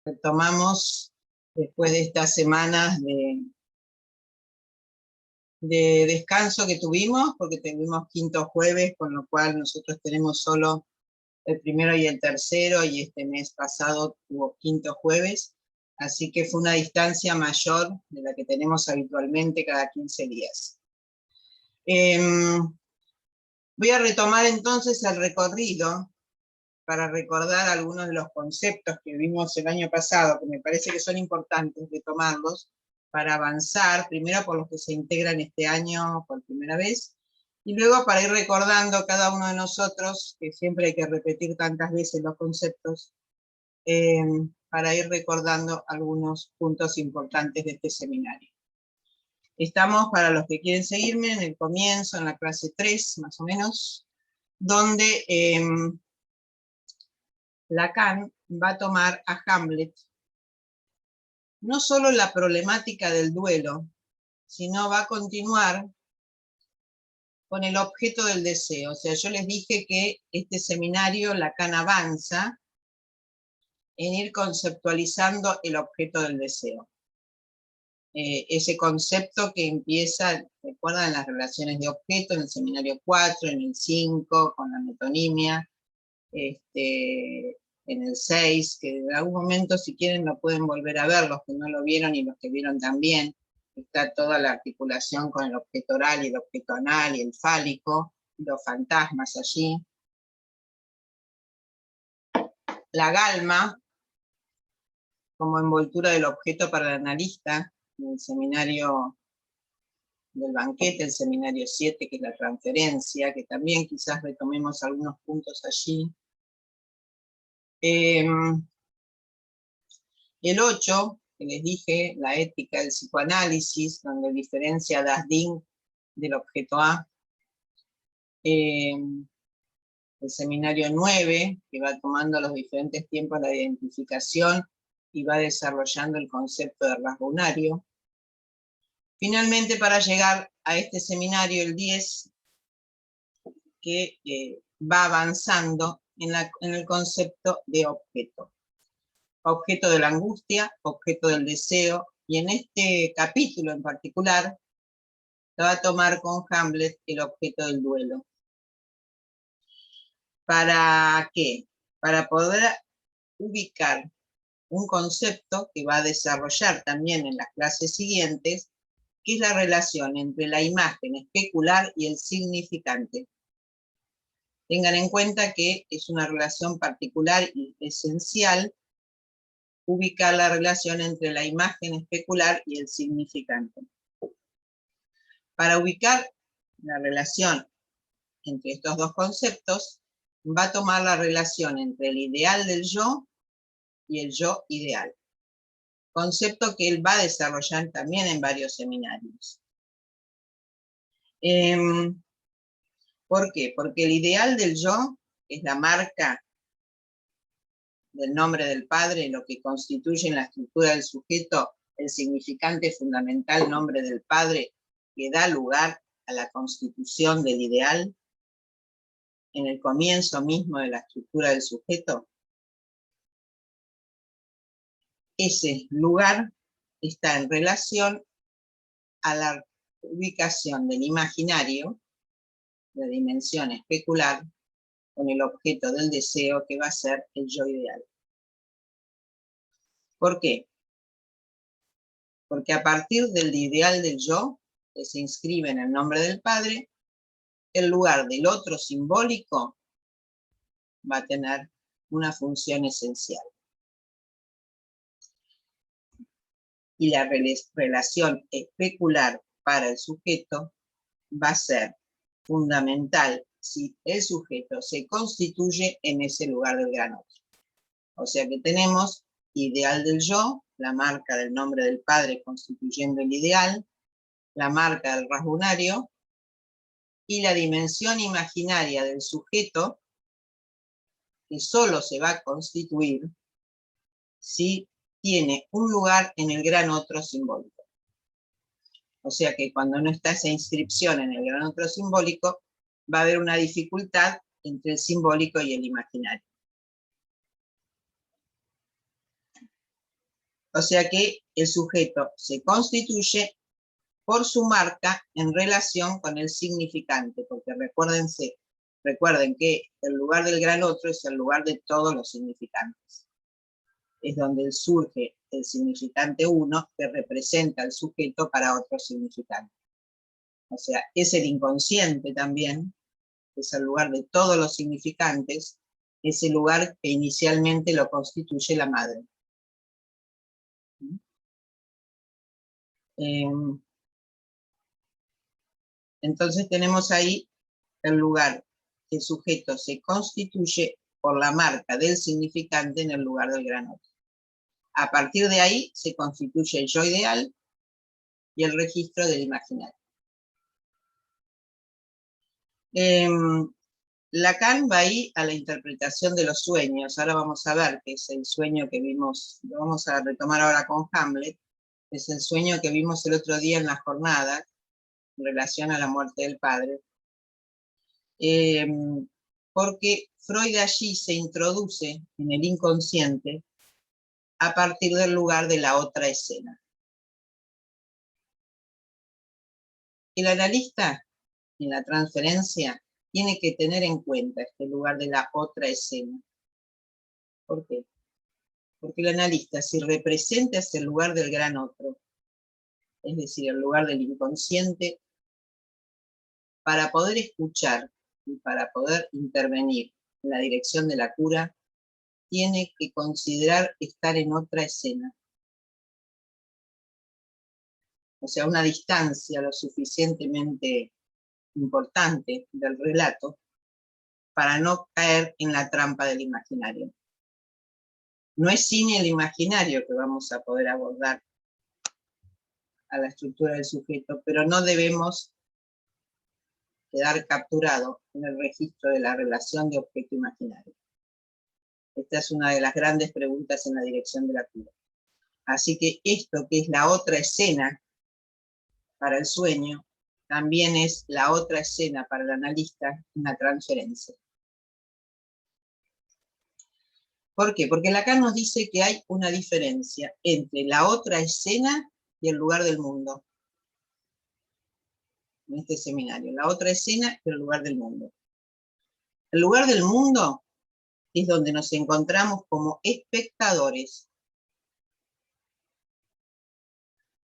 Retomamos después de estas semanas de descanso que tuvimos, porque tuvimos quinto jueves, con lo cual nosotros tenemos solo el primero y el tercero, y este mes pasado hubo quinto jueves, así que fue una distancia mayor de la que tenemos habitualmente cada 15 días. Voy a retomar entonces el recorrido para recordar algunos de los conceptos que vimos el año pasado, que me parece que son importantes retomarlos para avanzar, primero por los que se integran este año por primera vez, y luego para ir recordando cada uno de nosotros, que siempre hay que repetir tantas veces los conceptos, para ir recordando algunos puntos importantes de este seminario. Estamos, para los que quieren seguirme, en el comienzo, en la clase 3, más o menos, donde Lacan va a tomar a Hamlet no solo la problemática del duelo, sino va a continuar con el objeto del deseo. O sea, yo les dije que este seminario Lacan avanza en ir conceptualizando el objeto del deseo. Ese concepto que empieza, recuerdan, en las relaciones de objeto, en el seminario 4, en el 5, con la metonimia, en el 6, que en algún momento, si quieren, lo pueden volver a ver, los que no lo vieron y los que vieron también. Está toda la articulación con el objeto oral y el objeto anal y el fálico, los fantasmas allí. La galma, como envoltura del objeto para el analista, en el seminario del banquete, el seminario 7, que es la transferencia, que también quizás retomemos algunos puntos allí. El 8, que les dije, la ética del psicoanálisis, donde diferencia Das Ding del objeto A. El seminario 9, que va tomando los diferentes tiempos de la identificación y va desarrollando el concepto de rasgo unario. Finalmente, para llegar a este seminario, el 10, que va avanzando en el concepto de objeto. Objeto de la angustia, objeto del deseo, y en este capítulo en particular se va a tomar con Hamlet el objeto del duelo. ¿Para qué? Para poder ubicar un concepto que va a desarrollar también en las clases siguientes, que es la relación entre la imagen especular y el significante. Tengan en cuenta que es una relación particular y esencial ubicar la relación entre la imagen especular y el significante. Para ubicar la relación entre estos dos conceptos, va a tomar la relación entre el ideal del yo y el yo ideal. Concepto que él va a desarrollar también en varios seminarios. ¿Por qué? Porque el ideal del yo es la marca del nombre del Padre, lo que constituye en la estructura del sujeto el significante fundamental nombre del Padre, que da lugar a la constitución del ideal en el comienzo mismo de la estructura del sujeto. Ese lugar está en relación a la ubicación del imaginario, de dimensión especular, con el objeto del deseo, que va a ser el yo ideal. ¿Por qué? Porque a partir del ideal del yo, que se inscribe en el nombre del Padre, el lugar del otro simbólico va a tener una función esencial. Y la relación especular para el sujeto va a ser fundamental si el sujeto se constituye en ese lugar del gran otro. O sea que tenemos ideal del yo, la marca del nombre del Padre constituyendo el ideal, la marca del rasgo unario, y la dimensión imaginaria del sujeto, que solo se va a constituir si tiene un lugar en el gran otro simbólico. O sea que cuando no está esa inscripción en el gran otro simbólico, va a haber una dificultad entre el simbólico y el imaginario. O sea que el sujeto se constituye por su marca en relación con el significante, porque recuerden que el lugar del gran otro es el lugar de todos los significantes. Es donde surge el significante uno que representa al sujeto para otro significante. O sea, es el inconsciente también, es el lugar de todos los significantes, es el lugar que inicialmente lo constituye la madre. Entonces tenemos ahí el lugar que el sujeto se constituye por la marca del significante en el lugar del gran otro. A partir de ahí se constituye el yo ideal y el registro del imaginario. Lacan va ahí a la interpretación de los sueños. Ahora vamos a ver qué es el sueño que vimos, lo vamos a retomar ahora con Hamlet, es el sueño que vimos el otro día en la jornada, en relación a la muerte del padre. Porque Freud allí se introduce en el inconsciente a partir del lugar de la otra escena. El analista en la transferencia tiene que tener en cuenta este lugar de la otra escena. ¿Por qué? Porque el analista, si representa ese lugar del gran otro, es decir, el lugar del inconsciente, para poder escuchar y para poder intervenir en la dirección de la cura, tiene que considerar estar en otra escena. O sea, una distancia lo suficientemente importante del relato para no caer en la trampa del imaginario. No es sin el imaginario que vamos a poder abordar a la estructura del sujeto, pero no debemos quedar capturado en el registro de la relación de objeto imaginario. Esta es una de las grandes preguntas en la dirección de la cura. Así que esto que es la otra escena para el sueño, también es la otra escena para el analista en la transferencia. ¿Por qué? Porque Lacan nos dice que hay una diferencia entre la otra escena y el lugar del mundo. En este seminario, la otra escena y el lugar del mundo. El lugar del mundo es donde nos encontramos como espectadores,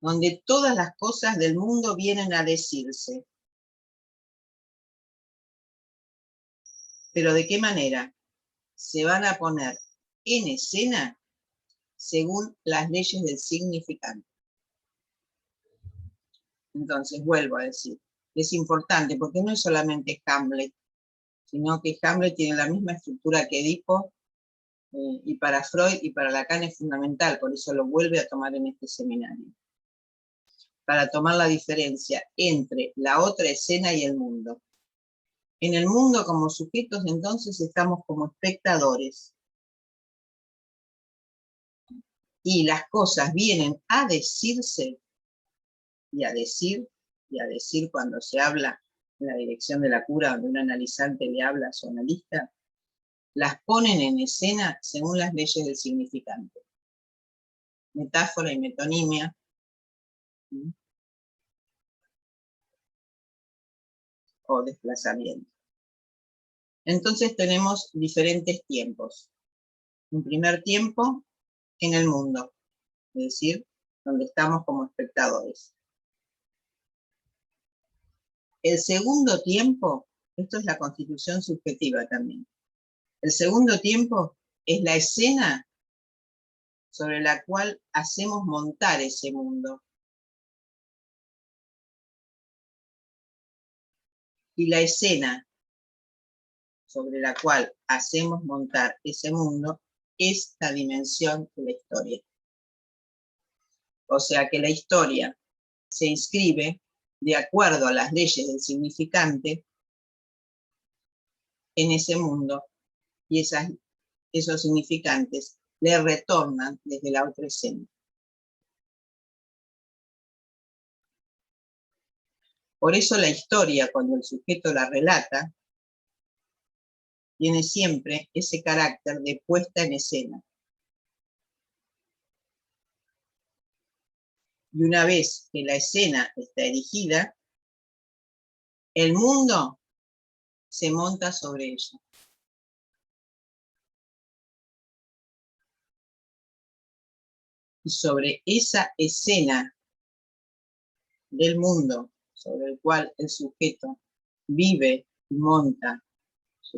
donde todas las cosas del mundo vienen a decirse. Pero ¿de qué manera? Se van a poner en escena según las leyes del significante. Entonces, vuelvo a decir, es importante porque no es solamente Hamlet, sino que Hamlet tiene la misma estructura que Edipo, y para Freud y para Lacan es fundamental, por eso lo vuelve a tomar en este seminario. Para tomar la diferencia entre la otra escena y el mundo. En el mundo como sujetos entonces estamos como espectadores. Y las cosas vienen a decirse y a decir cuando se habla en la dirección de la cura, donde un analizante le habla a su analista, las ponen en escena según las leyes del significante. Metáfora y metonimia. O desplazamiento. Entonces tenemos diferentes tiempos. Un primer tiempo en el mundo, es decir, donde estamos como espectadores. El segundo tiempo, esto es la constitución subjetiva también. El segundo tiempo es la escena sobre la cual hacemos montar ese mundo. Y la escena sobre la cual hacemos montar ese mundo es la dimensión de la historia. O sea que la historia se inscribe de acuerdo a las leyes del significante en ese mundo, y esos significantes le retornan desde la otra escena. Por eso la historia, cuando el sujeto la relata, tiene siempre ese carácter de puesta en escena. Y una vez que la escena está erigida, el mundo se monta sobre ella. Y sobre esa escena del mundo sobre el cual el sujeto vive y monta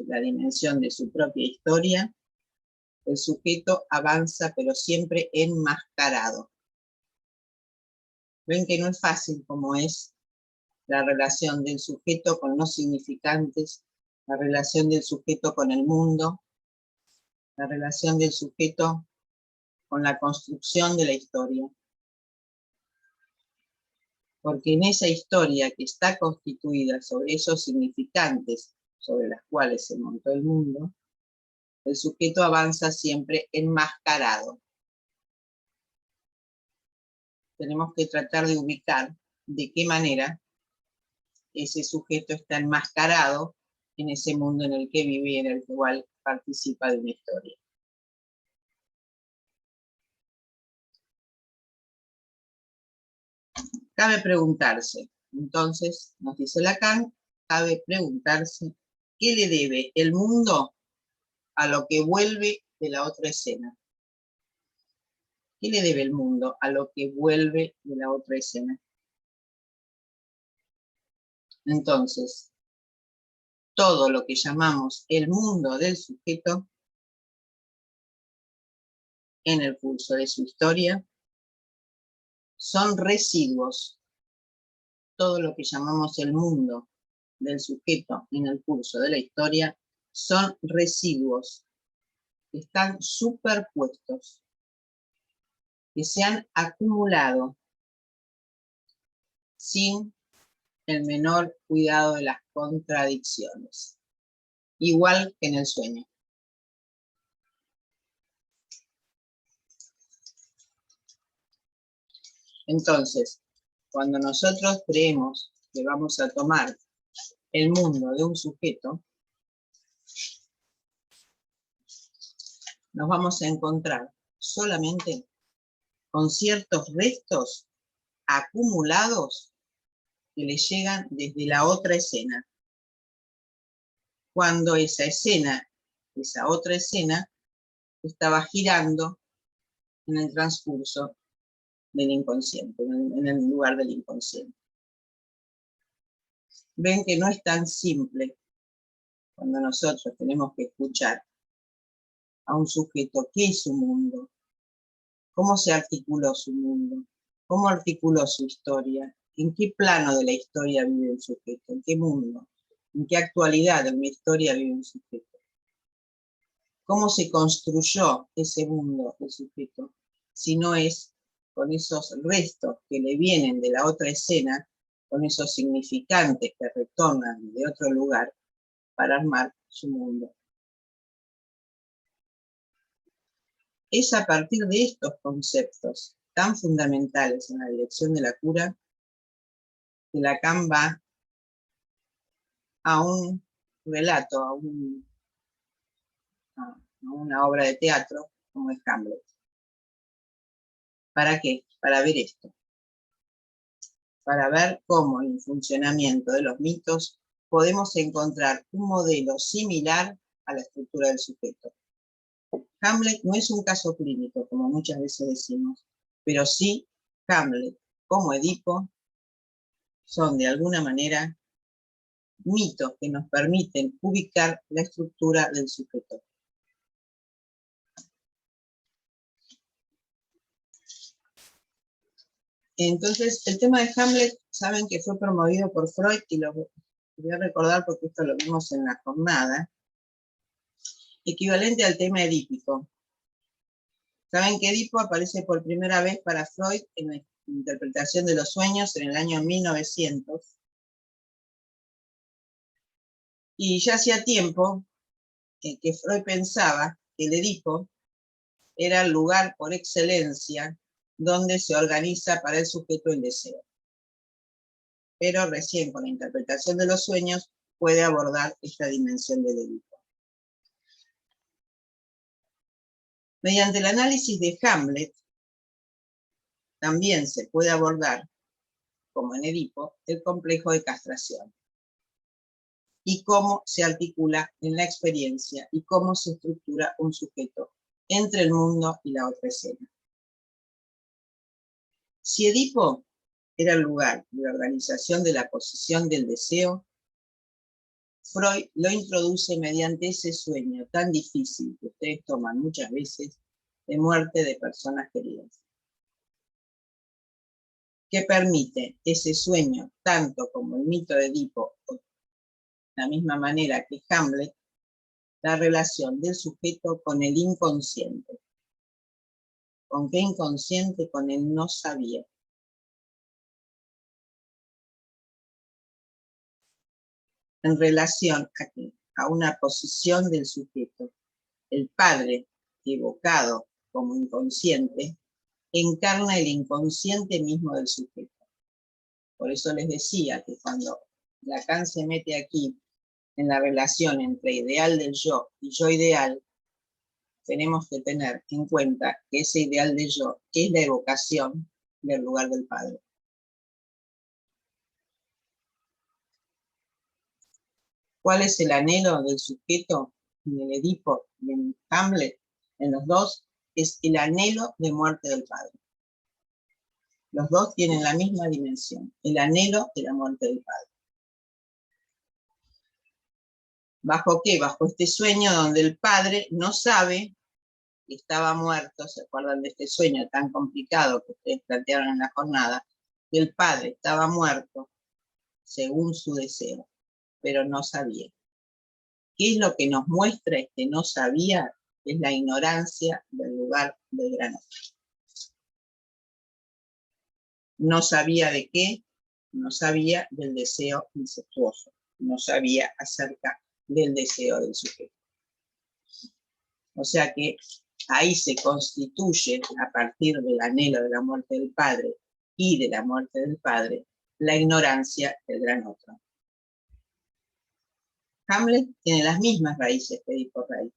la dimensión de su propia historia, el sujeto avanza pero siempre enmascarado. Ven que no es fácil como es la relación del sujeto con los significantes, la relación del sujeto con el mundo, la relación del sujeto con la construcción de la historia. Porque en esa historia que está constituida sobre esos significantes sobre las cuales se montó el mundo, el sujeto avanza siempre enmascarado. Tenemos que tratar de ubicar de qué manera ese sujeto está enmascarado en ese mundo en el que vive y en el cual participa de una historia. Cabe preguntarse, entonces, nos dice Lacan, cabe preguntarse, ¿qué le debe el mundo a lo que vuelve de la otra escena? ¿Qué le debe el mundo a lo que vuelve de la otra escena? Entonces, todo lo que llamamos el mundo del sujeto, en el curso de su historia, son residuos. Todo lo que llamamos el mundo del sujeto en el curso de la historia son residuos que están superpuestos, que se han acumulado sin el menor cuidado de las contradicciones, igual que en el sueño. Entonces, cuando nosotros creemos que vamos a tomar el mundo de un sujeto, nos vamos a encontrar solamente con ciertos restos acumulados que le llegan desde la otra escena. Cuando esa escena, esa otra escena, estaba girando en el transcurso del inconsciente, en el lugar del inconsciente. Ven que no es tan simple cuando nosotros tenemos que escuchar a un sujeto qué es su mundo, cómo se articuló su mundo, cómo articuló su historia, en qué plano de la historia vive el sujeto, en qué mundo, en qué actualidad de una historia vive un sujeto. ¿Cómo se construyó ese mundo del sujeto? Si no es con esos restos que le vienen de la otra escena, con esos significantes que retornan de otro lugar para armar su mundo. Es a partir de estos conceptos tan fundamentales en la dirección de la cura que Lacan va a un relato, a una obra de teatro como es Hamlet. ¿Para qué? Para ver esto. Para ver cómo en el funcionamiento de los mitos podemos encontrar un modelo similar a la estructura del sujeto. Hamlet no es un caso clínico, como muchas veces decimos, pero sí Hamlet como Edipo son de alguna manera mitos que nos permiten ubicar la estructura del sujeto. Entonces, el tema de Hamlet, saben que fue promovido por Freud, y lo voy a recordar porque esto lo vimos en la jornada, equivalente al tema edípico. Saben que Edipo aparece por primera vez para Freud en la interpretación de los sueños en el año 1900. Y ya hacía tiempo que Freud pensaba que el Edipo era el lugar por excelencia donde se organiza para el sujeto el deseo. Pero recién con la interpretación de los sueños puede abordar esta dimensión del Edipo. Mediante el análisis de Hamlet, también se puede abordar, como en Edipo, el complejo de castración, y cómo se articula en la experiencia y cómo se estructura un sujeto entre el mundo y la otra escena. Si Edipo era el lugar de organización de la posición del deseo, Freud lo introduce mediante ese sueño tan difícil que ustedes toman muchas veces de muerte de personas queridas, que permite ese sueño, tanto como el mito de Edipo, de la misma manera que Hamlet, la relación del sujeto con el inconsciente. ¿Con qué inconsciente? Con el no sabía. En relación a una posición del sujeto. El padre, evocado como inconsciente, encarna el inconsciente mismo del sujeto. Por eso les decía que cuando Lacan se mete aquí en la relación entre ideal del yo y yo ideal, tenemos que tener en cuenta que ese ideal del yo es la evocación del lugar del padre. ¿Cuál es el anhelo del sujeto en el Edipo y en Hamlet? En los dos es el anhelo de muerte del padre. Los dos tienen la misma dimensión, el anhelo de la muerte del padre. ¿Bajo qué? Bajo este sueño donde el padre no sabe que estaba muerto. ¿Se acuerdan de este sueño tan complicado que ustedes plantearon en la jornada? Que el padre estaba muerto según su deseo, pero no sabía. ¿Qué es lo que nos muestra este no sabía? Es la ignorancia del lugar del gran otro. No sabía de qué, no sabía del deseo incestuoso, no sabía acerca del deseo del sujeto. O sea que ahí se constituye, a partir del anhelo de la muerte del padre y de la muerte del padre, la ignorancia del gran otro. Hamlet tiene las mismas raíces que Edipo Rey.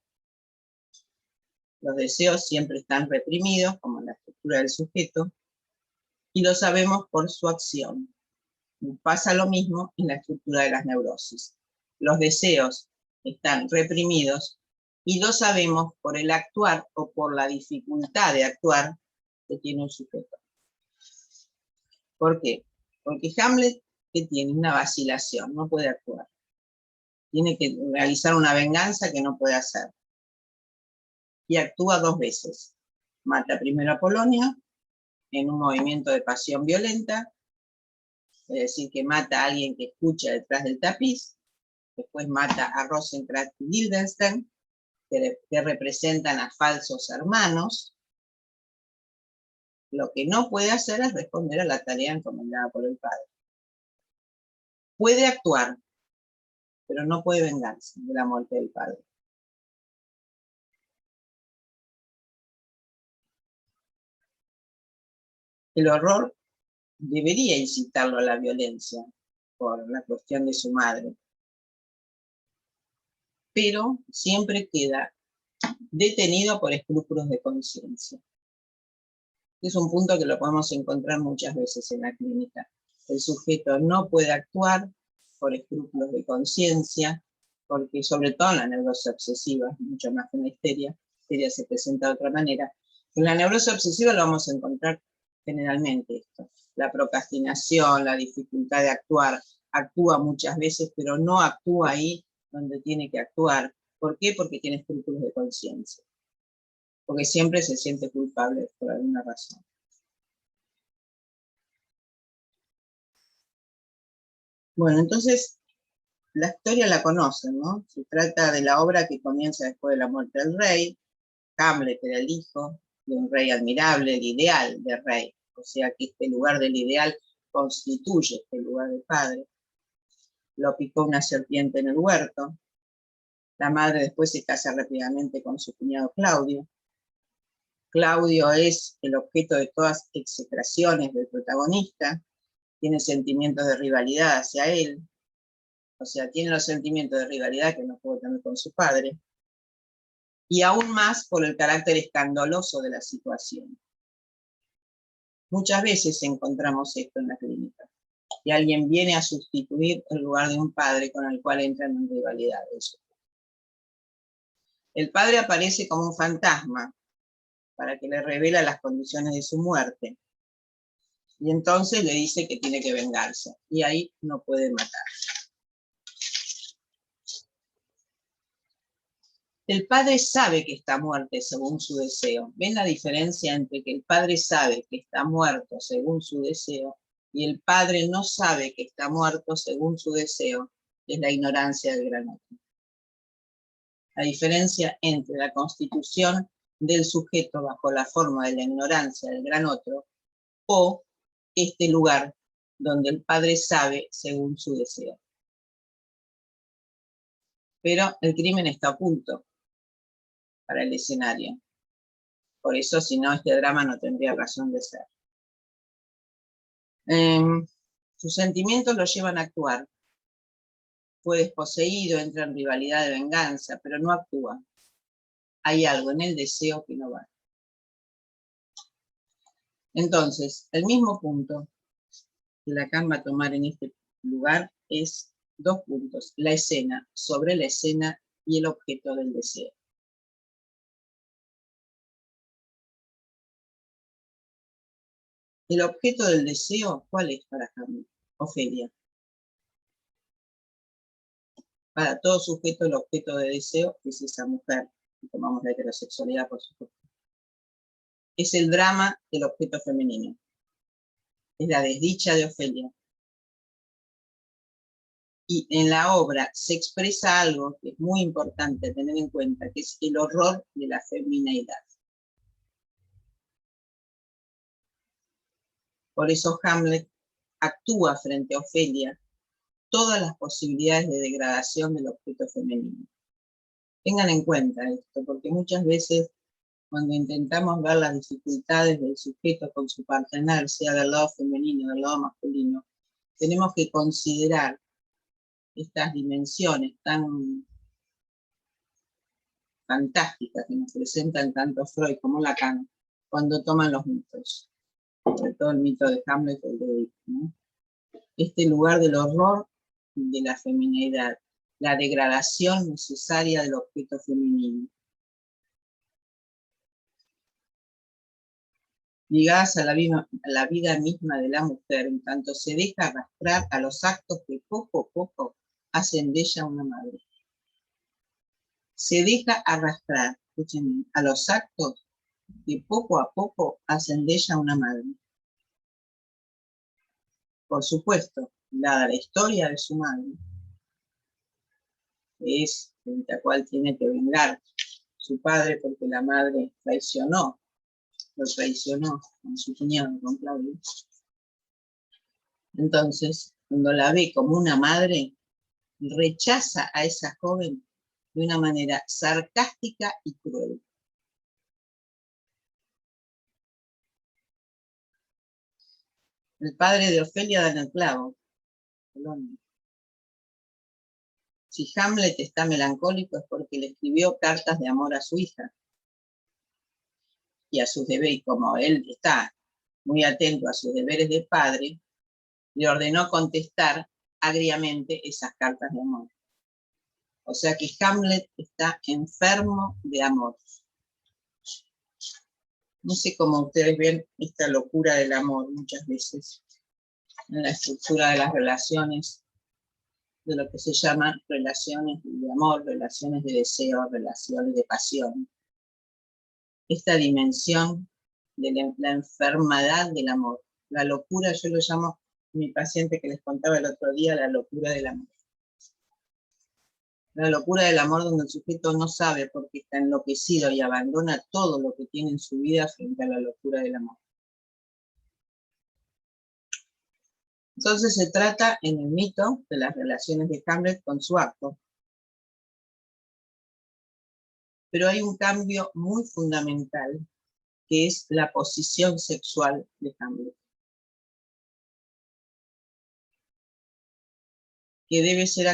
Los deseos siempre están reprimidos, como en la estructura del sujeto, y lo sabemos por su acción. Pasa lo mismo en la estructura de las neurosis. Los deseos están reprimidos y lo sabemos por el actuar o por la dificultad de actuar que tiene un sujeto. ¿Por qué? Porque Hamlet, que tiene una vacilación, no puede actuar. Tiene que realizar una venganza que no puede hacer. Y actúa dos veces. Mata primero a Polonia en un movimiento de pasión violenta, es decir, que mata a alguien que escucha detrás del tapiz. Después mata a Rosencrantz y Guildenstern, que representan a falsos hermanos. Lo que no puede hacer es responder a la tarea encomendada por el padre. Puede actuar, pero no puede vengarse de la muerte del padre. El horror debería incitarlo a la violencia por la cuestión de su madre, pero siempre queda detenido por escrúpulos de conciencia. Es un punto que lo podemos encontrar muchas veces en la clínica. El sujeto no puede actuar por escrúpulos de conciencia, porque sobre todo en la neurosis obsesiva, mucho más que en la histeria se presenta de otra manera. En la neurosis obsesiva lo vamos a encontrar generalmente esto, la procrastinación, la dificultad de actuar, actúa muchas veces, pero no actúa ahí donde tiene que actuar. ¿Por qué? Porque tiene escrúpulos de conciencia, porque siempre se siente culpable por alguna razón. Bueno, entonces, la historia la conocen, ¿no? Se trata de la obra que comienza después de la muerte del rey. Hamlet era el hijo de un rey admirable, el ideal de rey. O sea que este lugar del ideal constituye este lugar del padre. Lo picó una serpiente en el huerto. La madre después se casa rápidamente con su cuñado Claudio. Claudio es el objeto de todas execraciones del protagonista. Tiene sentimientos de rivalidad hacia él. O sea, tiene los sentimientos de rivalidad que no pudo tener con su padre, y aún más por el carácter escandaloso de la situación. Muchas veces encontramos esto en la clínica, y alguien viene a sustituir el lugar de un padre con el cual entran en rivalidad. El padre aparece como un fantasma para que le revela las condiciones de su muerte, y entonces le dice que tiene que vengarse, y ahí no puede matar. El padre sabe que está muerto según su deseo. ¿Ven la diferencia entre que el padre sabe que está muerto según su deseo y el padre no sabe que está muerto según su deseo? Es la ignorancia del gran otro. La diferencia entre la constitución del sujeto bajo la forma de la ignorancia del gran otro o este lugar donde el padre sabe según su deseo. Pero el crimen está oculto para el escenario. Por eso, si no, este drama no tendría razón de ser. Sus sentimientos lo llevan a actuar. Fue desposeído, entra en rivalidad de venganza, pero no actúa. Hay algo en el deseo que no va. Entonces, el mismo punto que Lacan va a tomar en este lugar es 2 puntos. La escena, sobre la escena y el objeto del deseo. El objeto del deseo, ¿cuál es para Hamlet? Ofelia. Para todo sujeto, el objeto de deseo es esa mujer. Y tomamos la heterosexualidad, por supuesto. Es el drama del objeto femenino. Es la desdicha de Ofelia. Y en la obra se expresa algo que es muy importante tener en cuenta, que es el horror de la femineidad. Por eso Hamlet actúa frente a Ofelia todas las posibilidades de degradación del objeto femenino. Tengan en cuenta esto, porque muchas veces cuando intentamos ver las dificultades del sujeto con su partener, sea del lado femenino o del lado masculino, tenemos que considerar estas dimensiones tan fantásticas que nos presentan tanto Freud como Lacan cuando toman los mitos, sobre todo el mito de Hamlet y el de Edipo, ¿no? Este lugar del horror de la feminidad, la degradación necesaria del objeto femenino. Ligadas a la vida misma de la mujer, en tanto se deja arrastrar a los actos que poco a poco hacen de ella una madre. Se deja arrastrar, escúchenme, a los actos que poco a poco hacen de ella una madre. Por supuesto, dada la historia de su madre, que es frente a cual tiene que vengar su padre porque la madre lo traicionó con su cuñado, con Claudio. Entonces, cuando la ve como una madre, rechaza a esa joven de una manera sarcástica y cruel. El padre de Ofelia da en el clavo. Si Hamlet está melancólico es porque le escribió cartas de amor a su hija y a sus deberes, y como él está muy atento a sus deberes de padre, le ordenó contestar agriamente esas cartas de amor. O sea que Hamlet está enfermo de amor. No sé cómo ustedes ven esta locura del amor muchas veces en la estructura de las relaciones, de lo que se llama relaciones de amor, relaciones de deseo, relaciones de pasión. Esta dimensión de la enfermedad del amor. La locura, yo lo llamo, mi paciente que les contaba el otro día, la locura del amor. La locura del amor donde el sujeto no sabe por qué está enloquecido y abandona todo lo que tiene en su vida frente a la locura del amor. Entonces se trata en el mito de las relaciones de Hamlet con su acto. Pero hay un cambio muy fundamental, que es la posición sexual de Hamlet, que debe ser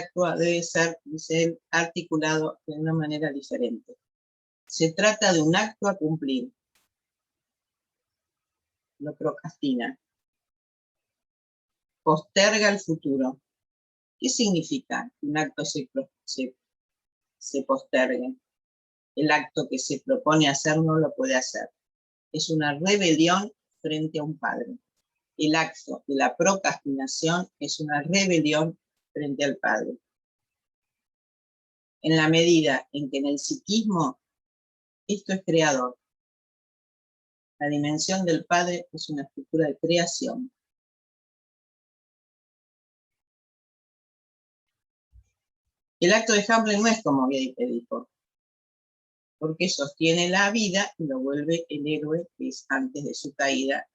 articulado de una manera diferente. Se trata de un acto a cumplir. lo procrastina, posterga el futuro. ¿Qué significa que un acto se postergue? El acto que se propone hacer no lo puede hacer. Es una rebelión frente a un padre. El acto de la procrastinación es una rebelión frente al padre. En la medida en que en el psiquismo esto es creador. La dimensión del padre es una estructura de creación. El acto de Hamlet no es como Goethe dijo, porque sostiene la vida y lo vuelve el héroe que es antes de su caída,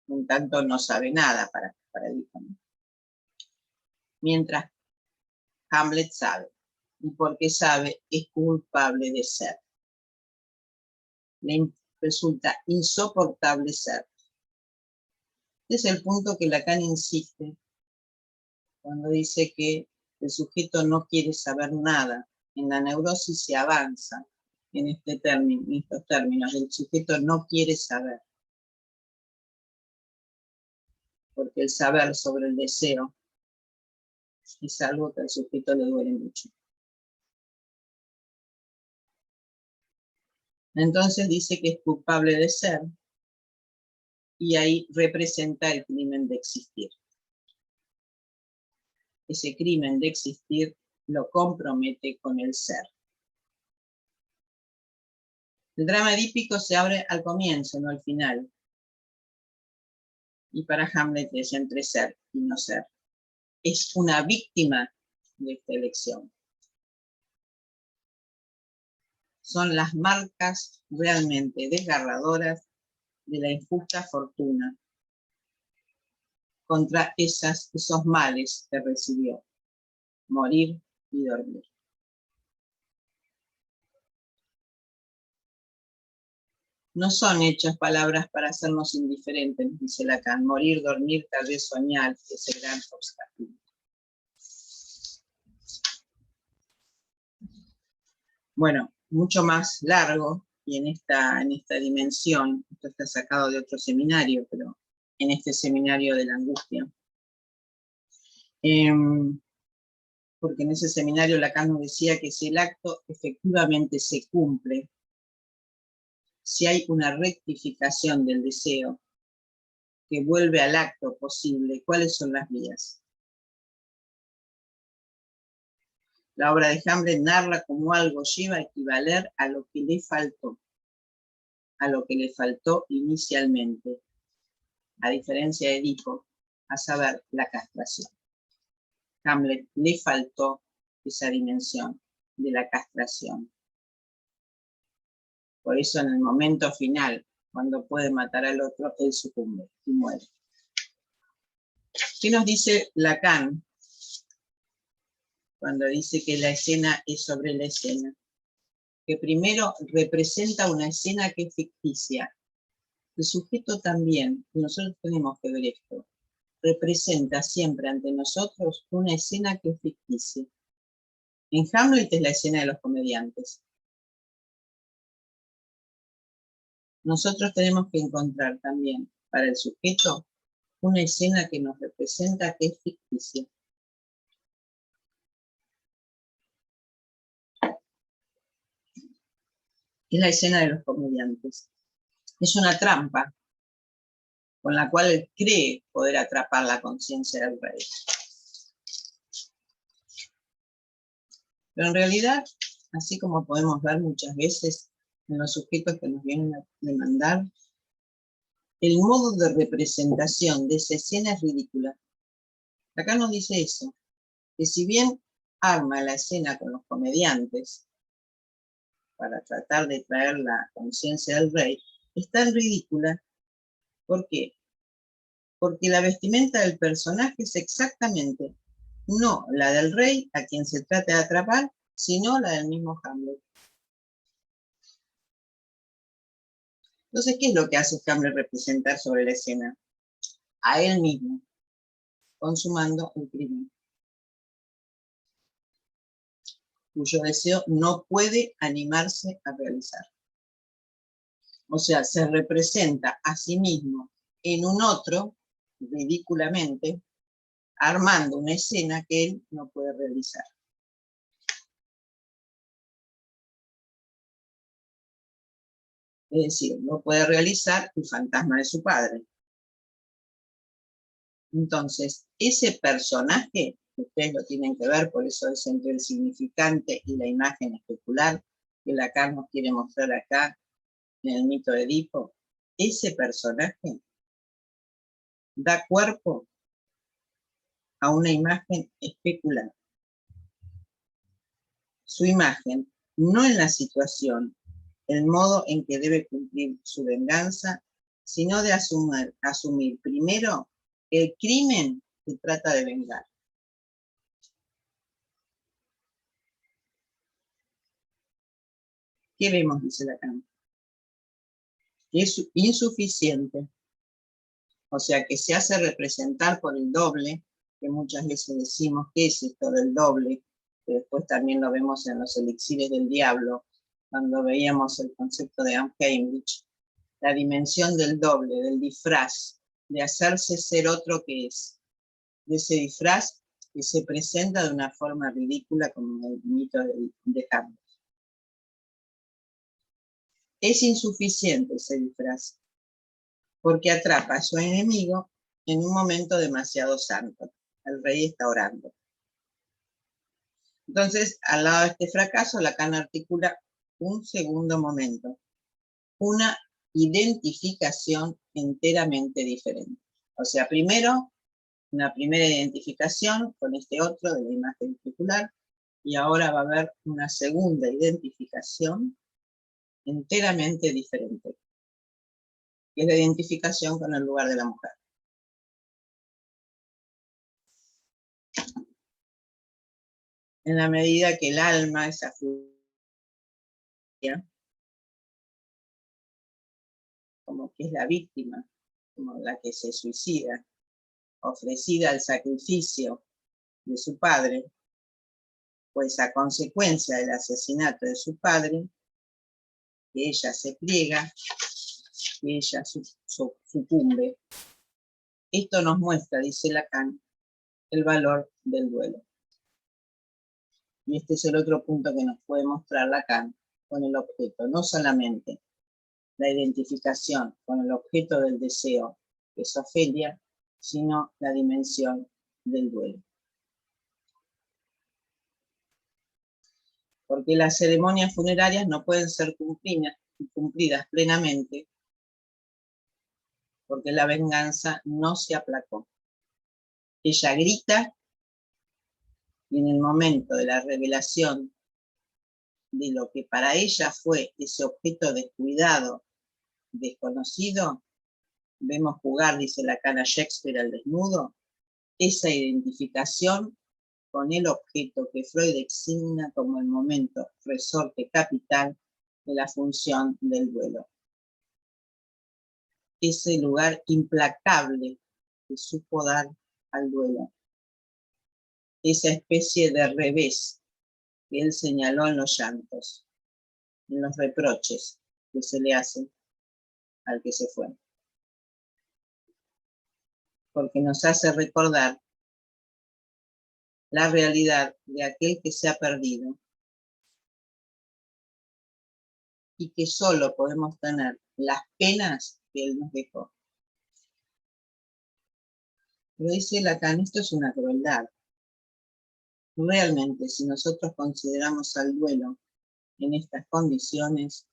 en tanto no sabe nada para el hijo. Mientras Hamlet sabe, y porque sabe es culpable de ser. Le resulta insoportable ser. Este es el punto que Lacan insiste cuando dice que el sujeto no quiere saber nada. En la neurosis se avanza en estos términos. El sujeto no quiere saber. Porque el saber sobre el deseo es algo que al sujeto le duele mucho. Entonces dice que es culpable de ser, y ahí representa el crimen de existir. Ese crimen de existir lo compromete con el ser. El drama edípico se abre al comienzo, no al final. Y para Hamlet es entre ser y no ser. Es una víctima de esta elección. Son las marcas realmente desgarradoras de la injusta fortuna contra esos males que recibió, morir y dormir. No son hechas palabras para hacernos indiferentes, dice Lacan. Morir, dormir, tal vez soñar, ese gran obstáculo. Bueno, mucho más largo, y en esta dimensión, esto está sacado de otro seminario, pero en este seminario de la angustia. Porque en ese seminario Lacan nos decía que si el acto efectivamente se cumple, si hay una rectificación del deseo que vuelve al acto posible, ¿cuáles son las vías? La obra de Hamlet narra cómo algo lleva a equivaler a lo que le faltó inicialmente, a diferencia de Edipo, a saber, la castración. Hamlet le faltó esa dimensión de la castración. Por eso en el momento final, cuando puede matar al otro, él sucumbe y muere. ¿Qué nos dice Lacan cuando dice que la escena es sobre la escena? Que primero representa una escena que es ficticia. El sujeto también, y nosotros tenemos que ver esto, representa siempre ante nosotros una escena que es ficticia. En Hamlet es la escena de los comediantes. Nosotros tenemos que encontrar también para el sujeto una escena que nos representa que es ficticia. Es la escena de los comediantes. Es una trampa con la cual él cree poder atrapar la conciencia del rey. Pero en realidad, así como podemos ver muchas veces en los sujetos que nos vienen a demandar, el modo de representación de esa escena es ridícula. Acá nos dice eso, que si bien arma la escena con los comediantes para tratar de traer la conciencia del rey, es tan ridícula. ¿Por qué? Porque la vestimenta del personaje es exactamente no la del rey a quien se trata de atrapar, sino la del mismo Hamlet. Entonces, ¿qué es lo que hace Hamlet representar sobre la escena? A él mismo, consumando el crimen, cuyo deseo no puede animarse a realizar. O sea, se representa a sí mismo en un otro, ridículamente, armando una escena que él no puede realizar. Es decir, no puede realizar el fantasma de su padre. Entonces, ese personaje, ustedes lo tienen que ver, por eso es entre el significante y la imagen especular, que Lacan nos quiere mostrar acá en el mito de Edipo, ese personaje da cuerpo a una imagen especular. Su imagen, no en la situación, el modo en que debe cumplir su venganza, sino de asumir primero el crimen que trata de vengar. ¿Qué vemos? Dice Lacan. Es insuficiente, o sea que se hace representar por el doble, que muchas veces decimos que es esto del doble, que después también lo vemos en los elixires del diablo, cuando veíamos el concepto de Anne Cambridge, la dimensión del doble, del disfraz, de hacerse ser otro que es, de ese disfraz que se presenta de una forma ridícula como el mito de Hamlet. Es insuficiente ese disfraz, porque atrapa a su enemigo en un momento demasiado santo. El rey está orando. Entonces, al lado de este fracaso, Lacan articula un segundo momento, una identificación enteramente diferente. O sea, primero, una primera identificación con este otro de la imagen especular, y ahora va a haber una segunda identificación enteramente diferente, que es la identificación con el lugar de la mujer. En la medida que el alma, esa fluidez, como que es la víctima, como la que se suicida, ofrecida al sacrificio de su padre, pues a consecuencia del asesinato de su padre, que ella se pliega, que ella sucumbe. Esto nos muestra, dice Lacan, el valor del duelo. Y este es el otro punto que nos puede mostrar Lacan con el objeto, no solamente la identificación con el objeto del deseo, que es Ofelia, sino la dimensión del duelo. Porque las ceremonias funerarias no pueden ser cumplidas plenamente, porque la venganza no se aplacó. Ella grita, y en el momento de la revelación de lo que para ella fue ese objeto descuidado, desconocido, vemos jugar, dice Lacan, a Shakespeare al desnudo, esa identificación con el objeto que Freud designa como el momento resorte capital de la función del duelo. Ese lugar implacable que supo dar al duelo. Esa especie de revés que él señaló en los llantos, en los reproches que se le hacen al que se fue. Porque nos hace recordar la realidad de aquel que se ha perdido y que solo podemos tener las penas que él nos dejó. Pero dice Lacan, esto es una crueldad. Realmente, si nosotros consideramos al duelo en estas condiciones,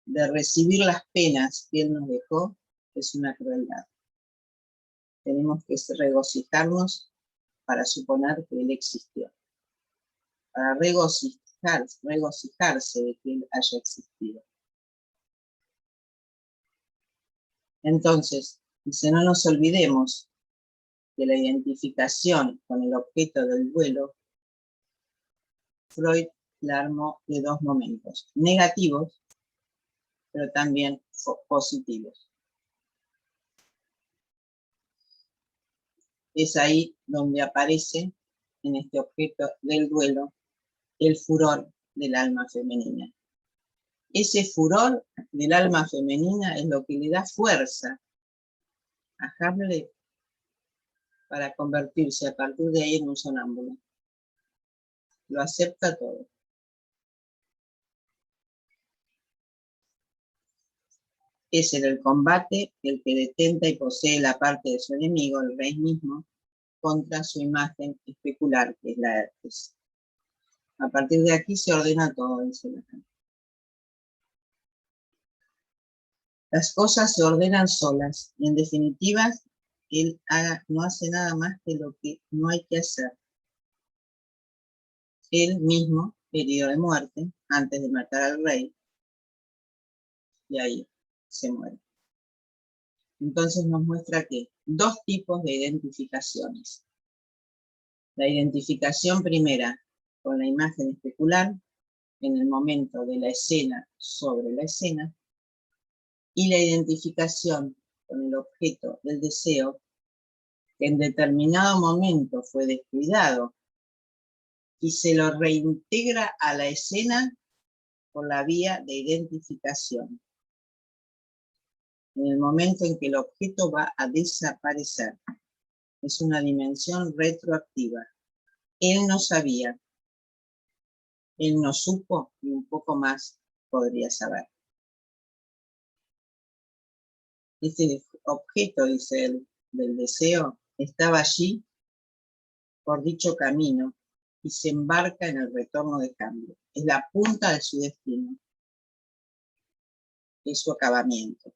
de recibir las penas que él nos dejó, es una crueldad. Tenemos que regocijarnos para suponer que él existió, para regocijarse de que él haya existido. Entonces, dice, no nos olvidemos de la identificación con el objeto del duelo. Freud la armó de dos momentos, negativos, pero también positivos. Es ahí donde aparece, en este objeto del duelo, el furor del alma femenina. Ese furor del alma femenina es lo que le da fuerza a Hamlet para convertirse a partir de ahí en un sonámbulo. Lo acepta todo. Es en el combate el que detenta y posee la parte de su enemigo, el rey mismo, contra su imagen especular, que es la Hermes. A partir de aquí se ordena todo, dice Lacan. Las cosas se ordenan solas, y en definitiva, él no hace nada más que lo que no hay que hacer. Él mismo, herido de muerte, antes de matar al rey, y ahí se muere. Entonces nos muestra que dos tipos de identificaciones. La identificación primera con la imagen especular, en el momento de la escena sobre la escena, y la identificación con el objeto del deseo, que en determinado momento fue descuidado y se lo reintegra a la escena por la vía de identificación. En el momento en que el objeto va a desaparecer. Es una dimensión retroactiva. Él no sabía, él no supo y un poco más podría saber. Este objeto, dice él, del deseo, estaba allí por dicho camino y se embarca en el retorno de cambio. Es la punta de su destino, es su acabamiento.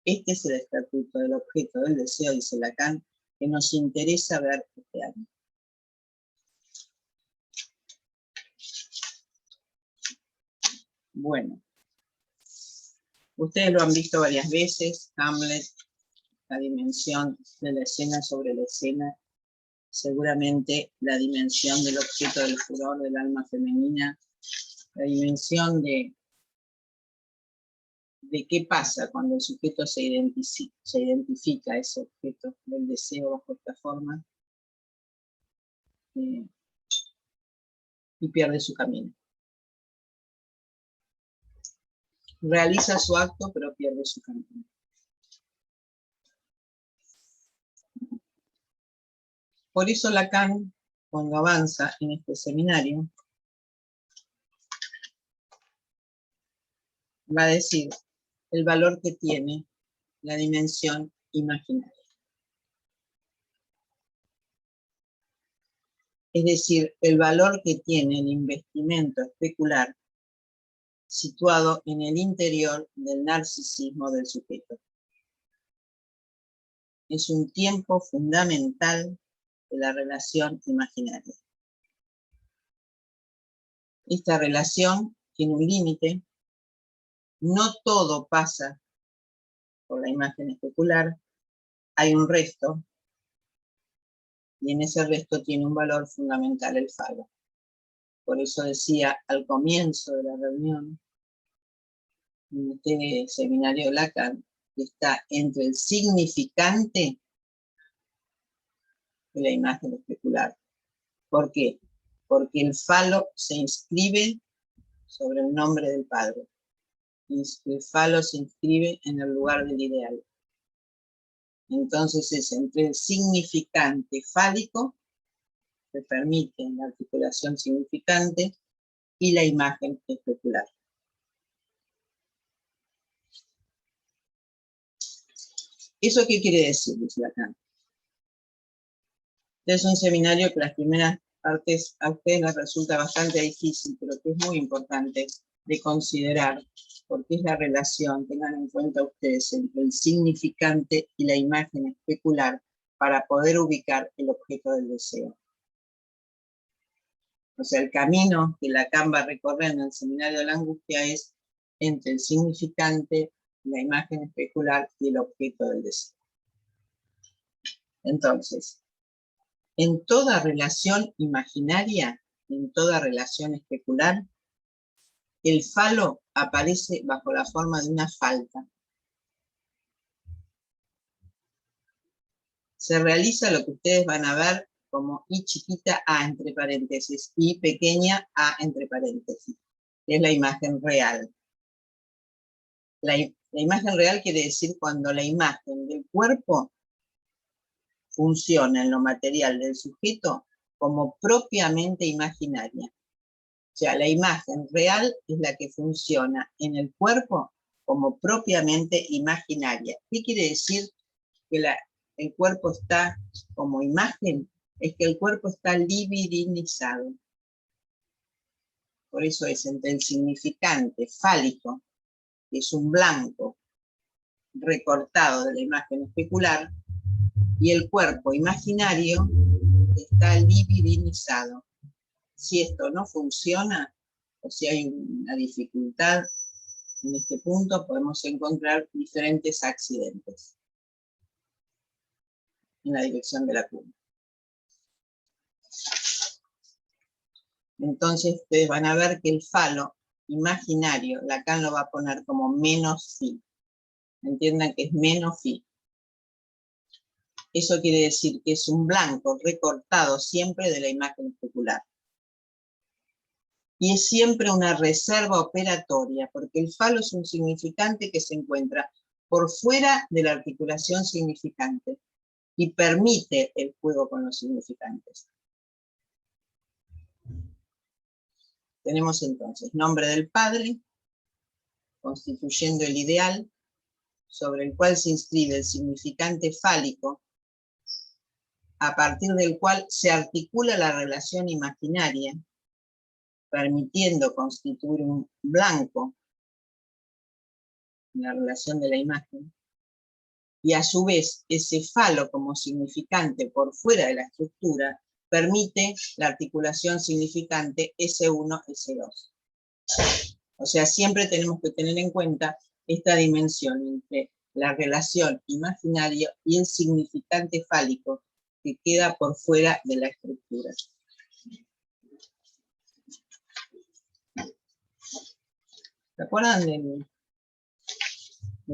Este es el estatuto del objeto del deseo, dice Lacan, que nos interesa ver este año. Bueno, ustedes lo han visto varias veces, Hamlet, la dimensión de la escena sobre la escena, seguramente la dimensión del objeto del furor del alma femenina, la dimensión de qué pasa cuando el sujeto se identifica a ese objeto del deseo bajo esta forma y pierde su camino. Realiza su acto, pero pierde su camino. Por eso Lacan, cuando avanza en este seminario, va a decir el valor que tiene la dimensión imaginaria. Es decir, el valor que tiene el investimento especular situado en el interior del narcisismo del sujeto. Es un tiempo fundamental de la relación imaginaria. Esta relación tiene un límite. No todo pasa por la imagen especular. Hay un resto. Y en ese resto tiene un valor fundamental el falo. Por eso decía al comienzo de la reunión, en este seminario de Lacan, que está entre el significante y la imagen especular. ¿Por qué? Porque el falo se inscribe sobre el nombre del padre. El falo se inscribe en el lugar del ideal. Entonces es entre el significante fálico, que permite la articulación significante, y la imagen especular. ¿Eso qué quiere decir, dice Lacan? Es un seminario que las primeras partes a ustedes les resulta bastante difícil, pero que es muy importante de considerar, porque es la relación, tengan en cuenta ustedes, entre el significante y la imagen especular para poder ubicar el objeto del deseo. O sea, el camino que Lacan va a recorrer en el seminario de la angustia es entre el significante, la imagen especular y el objeto del deseo. Entonces, en toda relación imaginaria, en toda relación especular, el falo aparece bajo la forma de una falta. Se realiza lo que ustedes van a ver como I chiquita A entre paréntesis, I pequeña A entre paréntesis, que es la imagen real. La imagen real quiere decir cuando la imagen del cuerpo funciona en lo material del sujeto como propiamente imaginaria. O sea, la imagen real es la que funciona en el cuerpo como propiamente imaginaria. ¿Qué quiere decir que el cuerpo está como imagen? Es que el cuerpo está libidinizado. Por eso es entre el significante fálico, que es un blanco recortado de la imagen especular, y el cuerpo imaginario está libidinizado. Si esto no funciona, o si hay una dificultad en este punto, podemos encontrar diferentes accidentes en la dirección de la curva. Entonces ustedes van a ver que el falo imaginario, Lacan lo va a poner como menos phi. Entiendan que es menos phi. Eso quiere decir que es un blanco recortado siempre de la imagen especular. Y es siempre una reserva operatoria, porque el falo es un significante que se encuentra por fuera de la articulación significante y permite el juego con los significantes. Tenemos entonces nombre del padre, constituyendo el ideal, sobre el cual se inscribe el significante fálico, a partir del cual se articula la relación imaginaria, permitiendo constituir un blanco en la relación de la imagen, y a su vez ese falo como significante por fuera de la estructura permite la articulación significante S1, S2. O sea, siempre tenemos que tener en cuenta esta dimensión entre la relación imaginaria y el significante fálico que queda por fuera de la estructura. ¿Se acuerdan del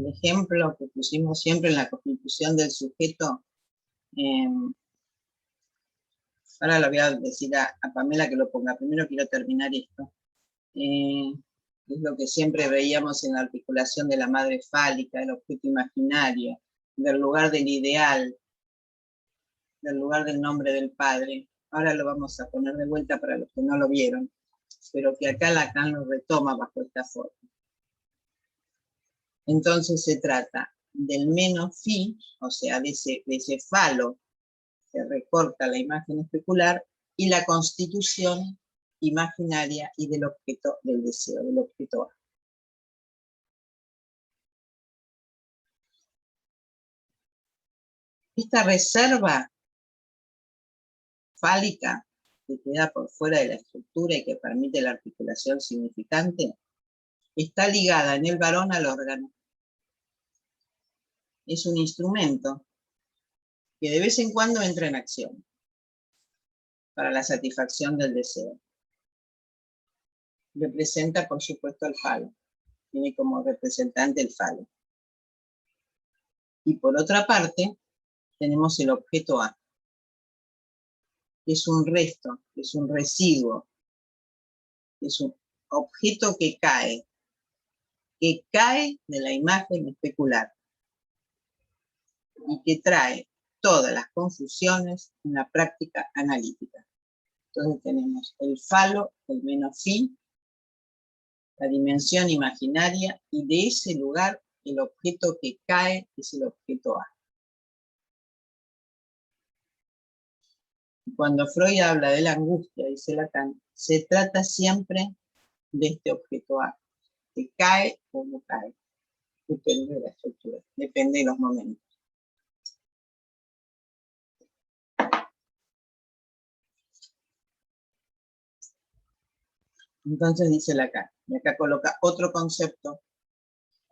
ejemplo que pusimos siempre en la constitución del sujeto? Ahora lo voy a decir a Pamela que lo ponga. Primero quiero terminar esto. Es lo que siempre veíamos en la articulación de la madre fálica, del objeto imaginario, del lugar del ideal, del lugar del nombre del padre. Ahora lo vamos a poner de vuelta para los que no lo vieron, pero que acá Lacan lo retoma bajo esta forma. Entonces se trata del menos phi, o sea, de ese falo que recorta la imagen especular, y la constitución imaginaria y del objeto del deseo, del objeto A. Esta reserva fálica que queda por fuera de la estructura y que permite la articulación significante, está ligada en el varón al órgano. Es un instrumento que de vez en cuando entra en acción para la satisfacción del deseo. Representa, por supuesto, el falo. Tiene como representante el falo. Y por otra parte, tenemos el objeto A, que es un resto, que es un residuo, que es un objeto que cae de la imagen especular y que trae todas las confusiones en la práctica analítica. Entonces tenemos el falo, el menos phi, la dimensión imaginaria, y de ese lugar el objeto que cae es el objeto A. Cuando Freud habla de la angustia, dice Lacan, se trata siempre de este objeto A, que cae o no cae. Depende de la estructura, depende de los momentos. Entonces dice Lacan, y acá coloca otro concepto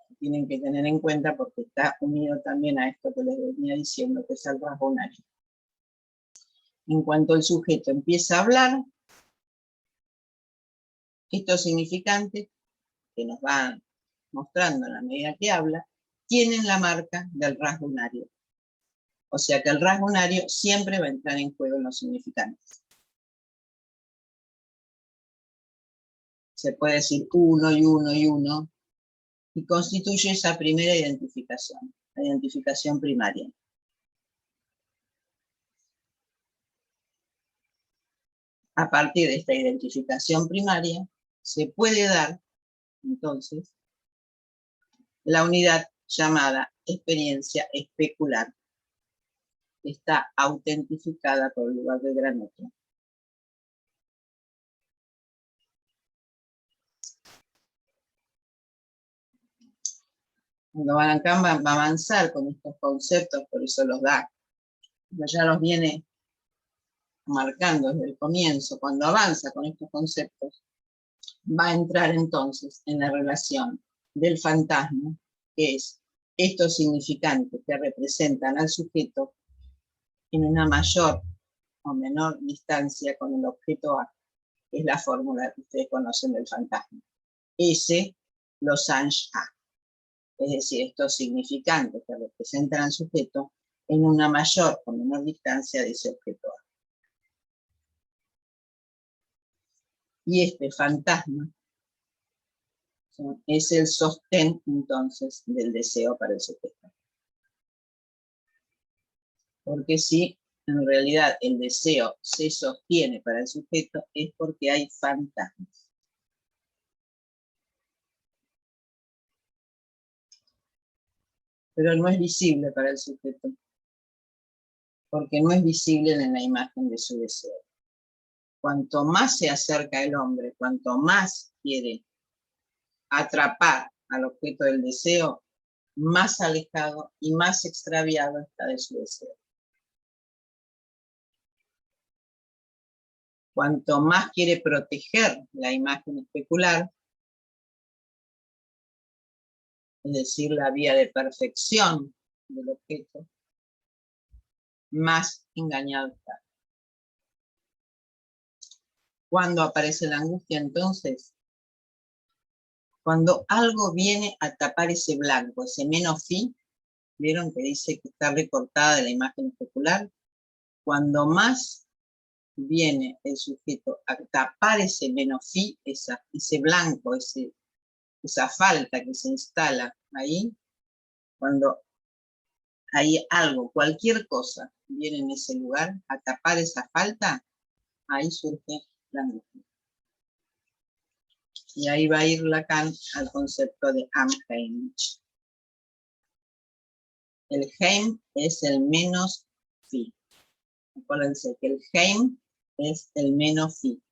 que tienen que tener en cuenta porque está unido también a esto que les venía diciendo, que es el rasgo unario. En cuanto el sujeto empieza a hablar, estos significantes que nos van mostrando en la medida que habla, tienen la marca del rasgo unario. O sea que el rasgo unario siempre va a entrar en juego en los significantes. Se puede decir uno y uno y uno, y constituye esa primera identificación, la identificación primaria. A partir de esta identificación primaria, se puede dar, entonces, la unidad llamada experiencia especular, que está autentificada por el lugar del gran otro. Cuando Van va a avanzar con estos conceptos, por eso los da, ya los viene marcando desde el comienzo. Cuando avanza con estos conceptos, va a entrar entonces en la relación del fantasma, que es estos significantes que representan al sujeto en una mayor o menor distancia con el objeto A, que es la fórmula que ustedes conocen del fantasma. S, losange A. Es decir, estos significantes que representan al sujeto en una mayor o menor distancia de ese objeto A. Y este fantasma es el sostén, entonces, del deseo para el sujeto. Porque si en realidad el deseo se sostiene para el sujeto, es porque hay fantasmas. Pero no es visible para el sujeto, porque no es visible en la imagen de su deseo. Cuanto más se acerca el hombre, cuanto más quiere atrapar al objeto del deseo, más alejado y más extraviado está de su deseo. Cuanto más quiere proteger la imagen especular, es decir, la vía de perfección del objeto, más engañado está. ¿Cuándo aparece la angustia entonces? Cuando algo viene a tapar ese blanco, ese menos fi, ¿vieron que dice que está recortada de la imagen especular? Cuando más viene el sujeto a tapar ese menos fi, ese blanco, esa falta que se instala ahí, cuando hay algo, cualquier cosa, viene en ese lugar a tapar esa falta, ahí surge la angustia. Y ahí va a ir Lacan al concepto de Am-Heimlich. El Heim es el menos fi. Acuérdense que el Heim es el menos fi.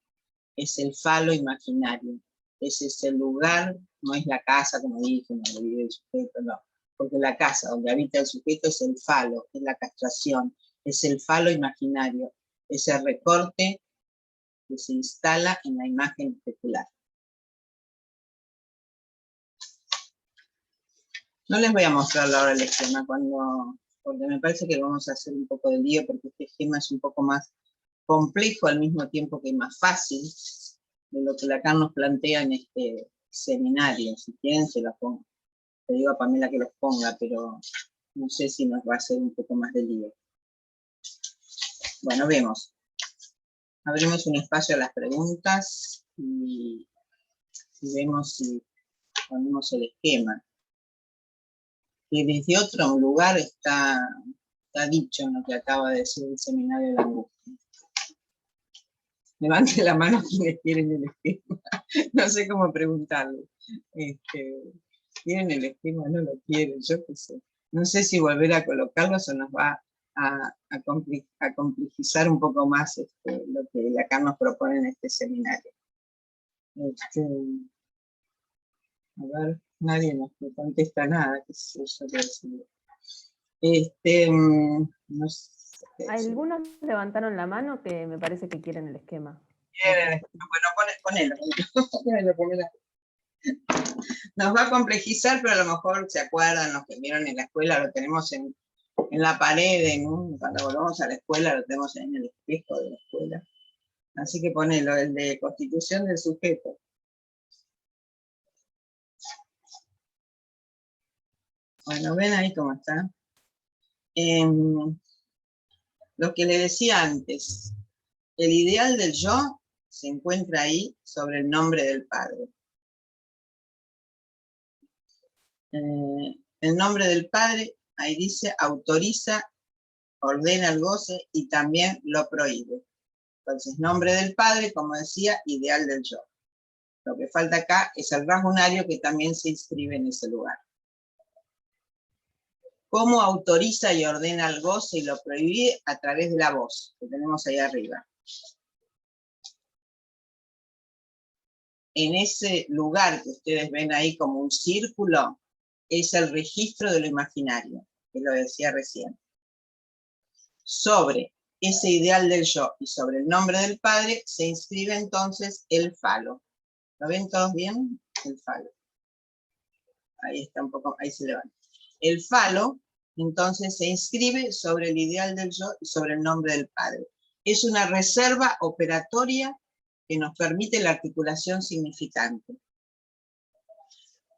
Es el falo imaginario. Es ese lugar, no es la casa, como dije, donde vive el sujeto, no. Porque la casa donde habita el sujeto es el falo, es la castración, es el falo imaginario, ese recorte que se instala en la imagen especular. No les voy a mostrar ahora el esquema, porque me parece que vamos a hacer un poco de lío, porque este esquema es un poco más complejo al mismo tiempo que más fácil de lo que Lacan nos plantea en este seminario. Si quieren, se los pongo. Le digo a Pamela que los ponga, pero no sé si nos va a hacer un poco más de lío. Bueno, vemos. Abrimos un espacio a las preguntas y vemos si ponemos el esquema. Que desde otro lugar está dicho en lo que acaba de decir el seminario de la angustia. Levante la mano quienes quieren el esquema. No sé cómo preguntarle. ¿Quieren el esquema? No lo quieren, yo qué sé. No sé si volver a colocarlos o nos va a complejizar un poco más lo que Lacan nos propone en este seminario. A ver, nadie nos contesta nada, qué sé yo decir. No sé. Algunos levantaron la mano que me parece que quieren el esquema. Bueno, ponelo. Nos va a complejizar, pero a lo mejor se acuerdan los que vieron en la escuela, lo tenemos en la pared, cuando volvamos a la escuela lo tenemos en el espejo de la escuela. Así que ponelo, el de constitución del sujeto. Bueno, ven ahí cómo está. Lo que le decía antes, el ideal del yo se encuentra ahí sobre el nombre del padre. el nombre del padre, ahí dice, autoriza, ordena el goce y también lo prohíbe. Entonces, nombre del padre, como decía, ideal del yo. Lo que falta acá es el rasgunario que también se inscribe en ese lugar. ¿Cómo autoriza y ordena el goce y lo prohíbe? A través de la voz, que tenemos ahí arriba. En ese lugar que ustedes ven ahí como un círculo, es el registro de lo imaginario, que lo decía recién. Sobre ese ideal del yo y sobre el nombre del padre se inscribe entonces el falo. ¿Lo ven todos bien? El falo. Ahí está un poco, ahí se levanta. El falo, entonces, se inscribe sobre el ideal del yo y sobre el nombre del padre. Es una reserva operatoria que nos permite la articulación significante.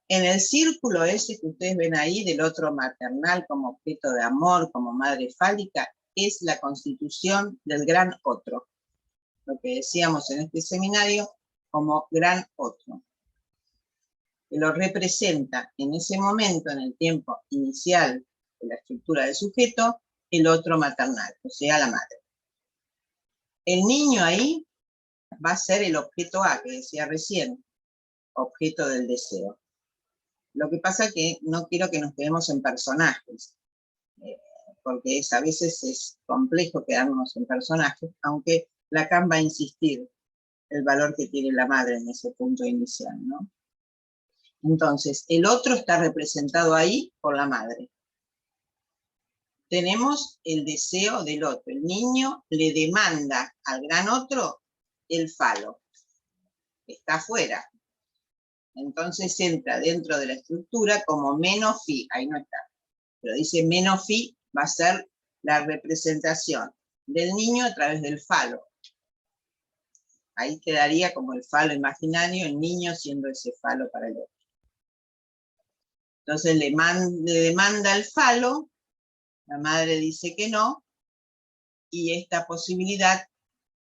En el círculo ese que ustedes ven ahí, del otro maternal como objeto de amor, como madre fálica, es la constitución del gran otro. Lo que decíamos en este seminario como gran otro. Que lo representa en ese momento, en el tiempo inicial de la estructura del sujeto, el otro maternal, o sea, la madre. El niño ahí va a ser el objeto A, que decía recién, objeto del deseo. Lo que pasa que no quiero que nos quedemos en personajes, porque a veces es complejo quedarnos en personajes, aunque Lacan va a insistir el valor que tiene la madre en ese punto inicial, ¿no? Entonces, el otro está representado ahí por la madre. Tenemos el deseo del otro. El niño le demanda al gran otro el falo. Está afuera. Entonces entra dentro de la estructura como menos phi. Ahí no está. Pero dice menos phi va a ser la representación del niño a través del falo. Ahí quedaría como el falo imaginario, el niño siendo ese falo para el otro. Entonces le demanda el falo, la madre dice que no, y esta posibilidad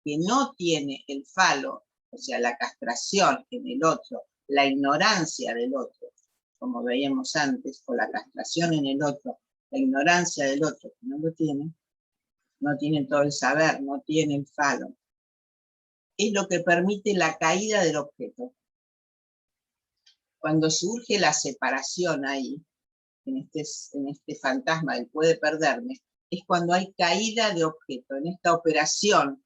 que no tiene el falo, o sea, la castración en el otro, la ignorancia del otro, como veíamos antes, o la castración en el otro, la ignorancia del otro, que no lo tiene, no tiene todo el saber, no tiene el falo, es lo que permite la caída del objeto. Cuando surge la separación ahí, en este fantasma del puede perderme, es cuando hay caída de objeto. En esta operación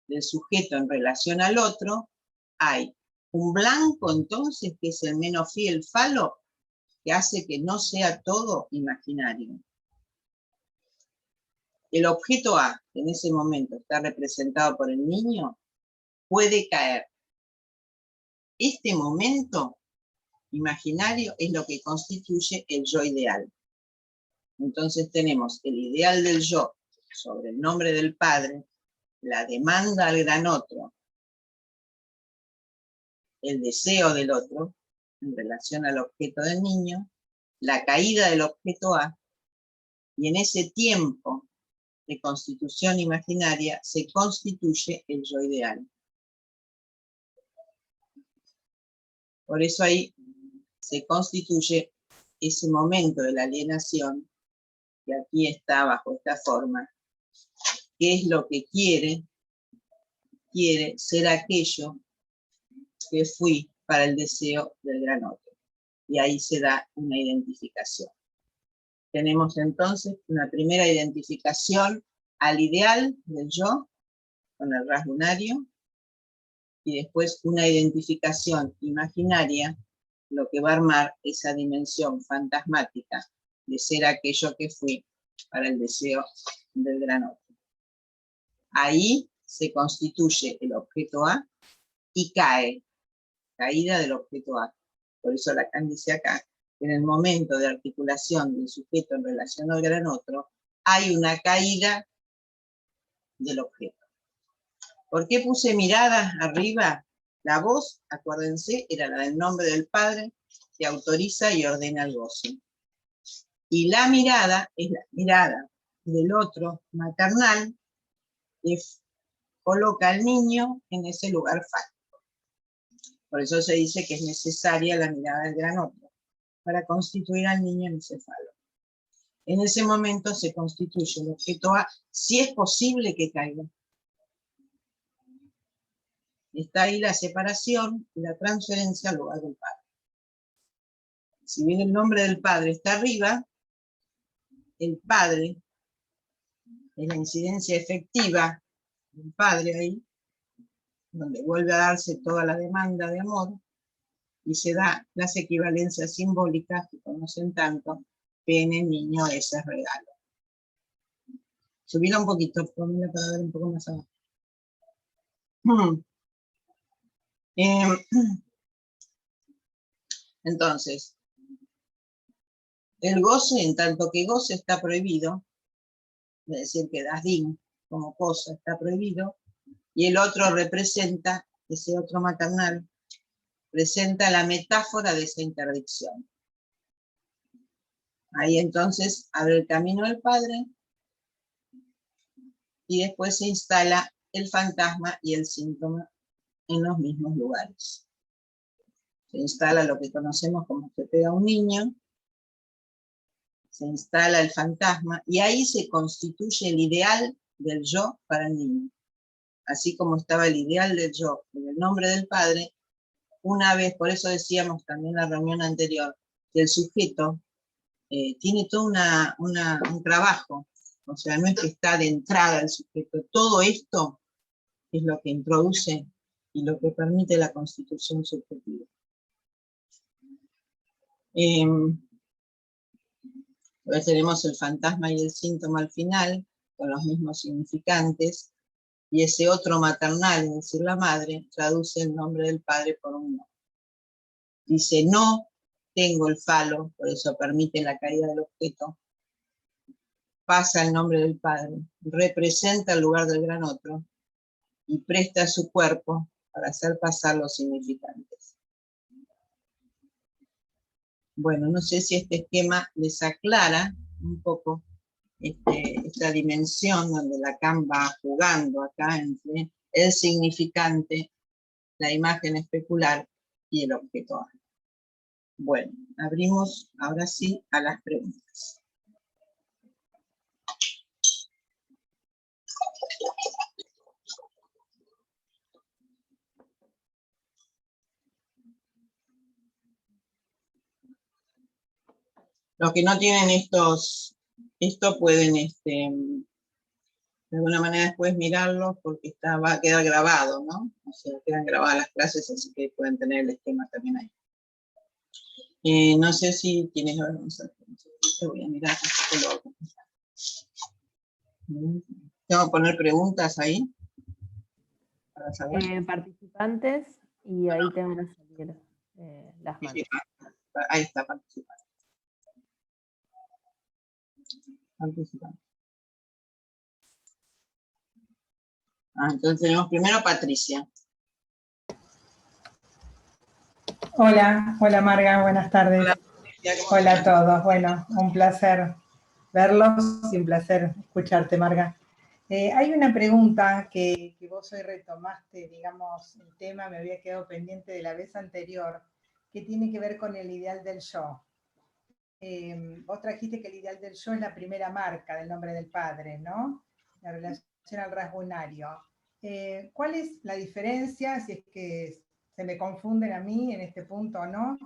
del sujeto en relación al otro, hay un blanco entonces, que es el menos fiel falo, que hace que no sea todo imaginario. El objeto A, que en ese momento está representado por el niño, puede caer. Este momento imaginario es lo que constituye el yo ideal. Entonces tenemos el ideal del yo sobre el nombre del padre, la demanda al gran otro, el deseo del otro en relación al objeto del niño, la caída del objeto A, y en ese tiempo de constitución imaginaria se constituye el yo ideal. Por eso ahí se constituye ese momento de la alienación, que aquí está bajo esta forma, que es lo que quiere ser aquello que fui para el deseo del gran otro. Y ahí se da una identificación. Tenemos entonces una primera identificación al ideal del yo, con el rasgunario, y después una identificación imaginaria, lo que va a armar esa dimensión fantasmática de ser aquello que fui para el deseo del gran otro. Ahí se constituye el objeto A y cae, caída del objeto A. Por eso Lacan dice acá, que en el momento de articulación del sujeto en relación al gran otro, hay una caída del objeto. ¿Por qué puse mirada arriba? La voz, acuérdense, era la del nombre del padre, que autoriza y ordena el goce. Y la mirada es la mirada del otro maternal, que coloca al niño en ese lugar fálico. Por eso se dice que es necesaria la mirada del gran otro. para constituir al niño en ese falo. En ese momento se constituye el objeto A, si es posible que caiga. Está ahí la separación y la transferencia al lugar del padre. Si bien el nombre del padre está arriba, el padre es la incidencia efectiva del padre ahí, donde vuelve a darse toda la demanda de amor, y se da las equivalencias simbólicas que conocen tanto, pene, niño, ese es regalo. Subirlo un poquito, ponla para ver un poco más abajo. Entonces, el goce, en tanto que goce está prohibido, es decir, que dasdín como cosa está prohibido, y el otro representa, ese otro maternal, presenta la metáfora de esa interdicción. Ahí entonces abre el camino del padre, y después se instala el fantasma y el síntoma en los mismos lugares. Se instala lo que conocemos como se pega a un niño, se instala el fantasma, y ahí se constituye el ideal del yo para el niño. Así como estaba el ideal del yo en el nombre del padre, una vez, por eso decíamos también en la reunión anterior, que el sujeto tiene todo un trabajo, o sea, no es que está de entrada el sujeto, todo esto es lo que introduce y lo que permite la constitución subjetiva. Pues tenemos el fantasma y el síntoma al final, con los mismos significantes, y ese otro maternal, es decir, la madre, traduce el nombre del padre por un no. Dice, no tengo el falo, por eso permite la caída del objeto, pasa el nombre del padre, representa el lugar del gran otro, y presta su cuerpo para hacer pasar los significantes. Bueno, no sé si este esquema les aclara un poco esta dimensión donde Lacan va jugando acá entre el significante, la imagen especular y el objeto A. Bueno, abrimos ahora sí a las preguntas. Los que no tienen esto pueden de alguna manera después mirarlo porque va a quedar grabado, ¿no? O sea, quedan grabadas las clases, así que pueden tener el esquema también ahí. No sé si tienes algo, te voy a mirar. Tengo que poner preguntas ahí para saber. Participantes, y ahí te van a salir las manos. Ahí está, participante. Entonces tenemos primero Patricia. Hola Marga, buenas tardes. Hola, hola a todos. Bueno, un placer verlos y un placer escucharte, Marga. Hay una pregunta que vos hoy retomaste, digamos, el tema, me había quedado pendiente de la vez anterior, que tiene que ver con el ideal del yo. Vos trajiste que el ideal del yo es la primera marca del nombre del padre, ¿no? La relación al rasgo unario. ¿Cuál es la diferencia, si es que se me confunden a mí en este punto o no,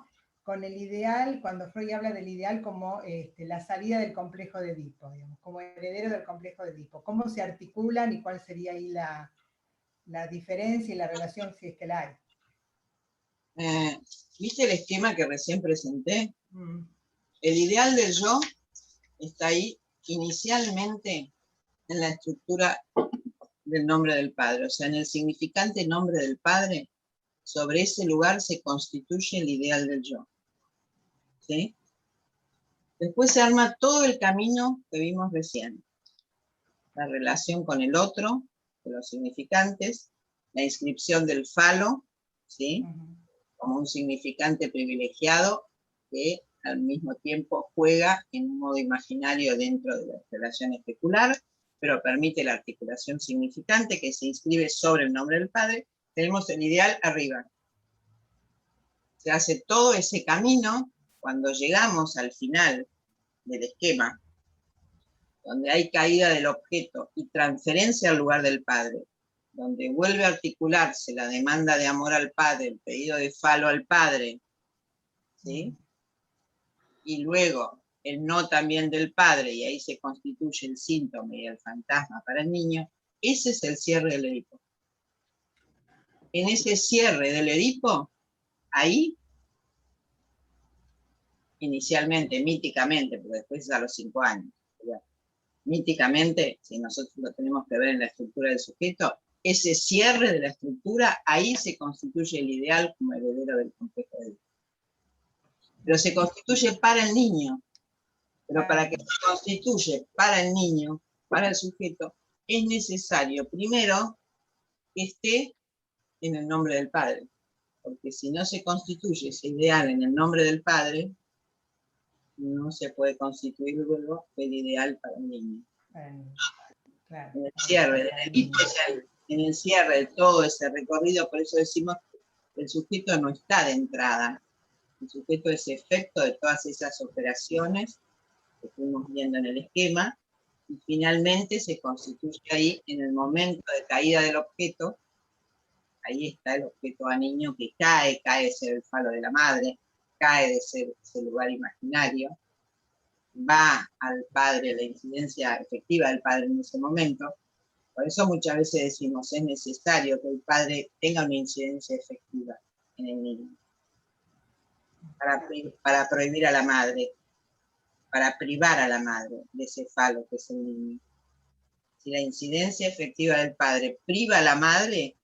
con el ideal, cuando Freud habla del ideal como la salida del complejo de Edipo, digamos, como heredero del complejo de Edipo? ¿Cómo se articulan y cuál sería ahí la diferencia y la relación, si es que la hay? ¿Viste el esquema que recién presenté? El ideal del yo está ahí inicialmente en la estructura del nombre del padre, o sea, en el significante nombre del padre, sobre ese lugar se constituye el ideal del yo. ¿Sí? Después se arma todo el camino que vimos recién. La relación con el otro, de los significantes, la inscripción del falo, ¿sí? Como un significante privilegiado que al mismo tiempo juega en un modo imaginario dentro de la relación especular, pero permite la articulación significante que se inscribe sobre el nombre del padre. Tenemos el ideal arriba. Se hace todo ese camino Cuando llegamos al final del esquema, donde hay caída del objeto y transferencia al lugar del padre, donde vuelve a articularse la demanda de amor al padre, el pedido de falo al padre, ¿sí? Y luego el no también del padre, y ahí se constituye el síntoma y el fantasma para el niño, ese es el cierre del Edipo. En ese cierre del Edipo, ahí, inicialmente, míticamente, porque después es a los 5 años, míticamente, si nosotros lo tenemos que ver en la estructura del sujeto, ese cierre de la estructura, ahí se constituye el ideal como heredero del complejo de Edipo. Pero se constituye para el niño. Pero para que se constituye para el niño, para el sujeto, es necesario, primero, que esté en el nombre del padre. Porque si no se constituye ese ideal en el nombre del padre, no se puede constituir luego el ideal para el niño. Claro, En el cierre del Edipo, en el cierre de todo ese recorrido, por eso decimos que el sujeto no está de entrada. El sujeto es efecto de todas esas operaciones que fuimos viendo en el esquema, y finalmente se constituye ahí en el momento de caída del objeto. Ahí está el objeto a niño que cae de ser el falo de la madre, cae de ser ese lugar imaginario, va al padre, la incidencia efectiva del padre en ese momento. Por eso muchas veces decimos, es necesario que el padre tenga una incidencia efectiva en el niño, para prohibir a la madre, para privar a la madre de ese falo que es el niño. Si la incidencia efectiva del padre priva a la madre,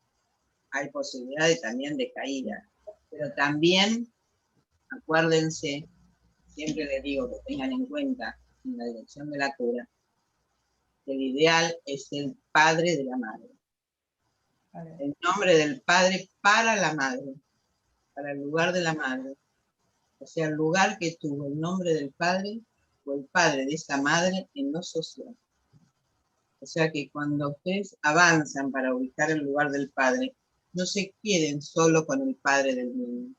hay posibilidad también de caída. Pero también, acuérdense, siempre les digo que tengan en cuenta en la dirección de la cura, que el ideal es el padre de la madre. El nombre del padre para la madre, para el lugar de la madre. O sea, el lugar que tuvo el nombre del padre o el padre de esa madre en lo social. O sea que cuando ustedes avanzan para ubicar el lugar del padre, no se queden solo con el padre del niño.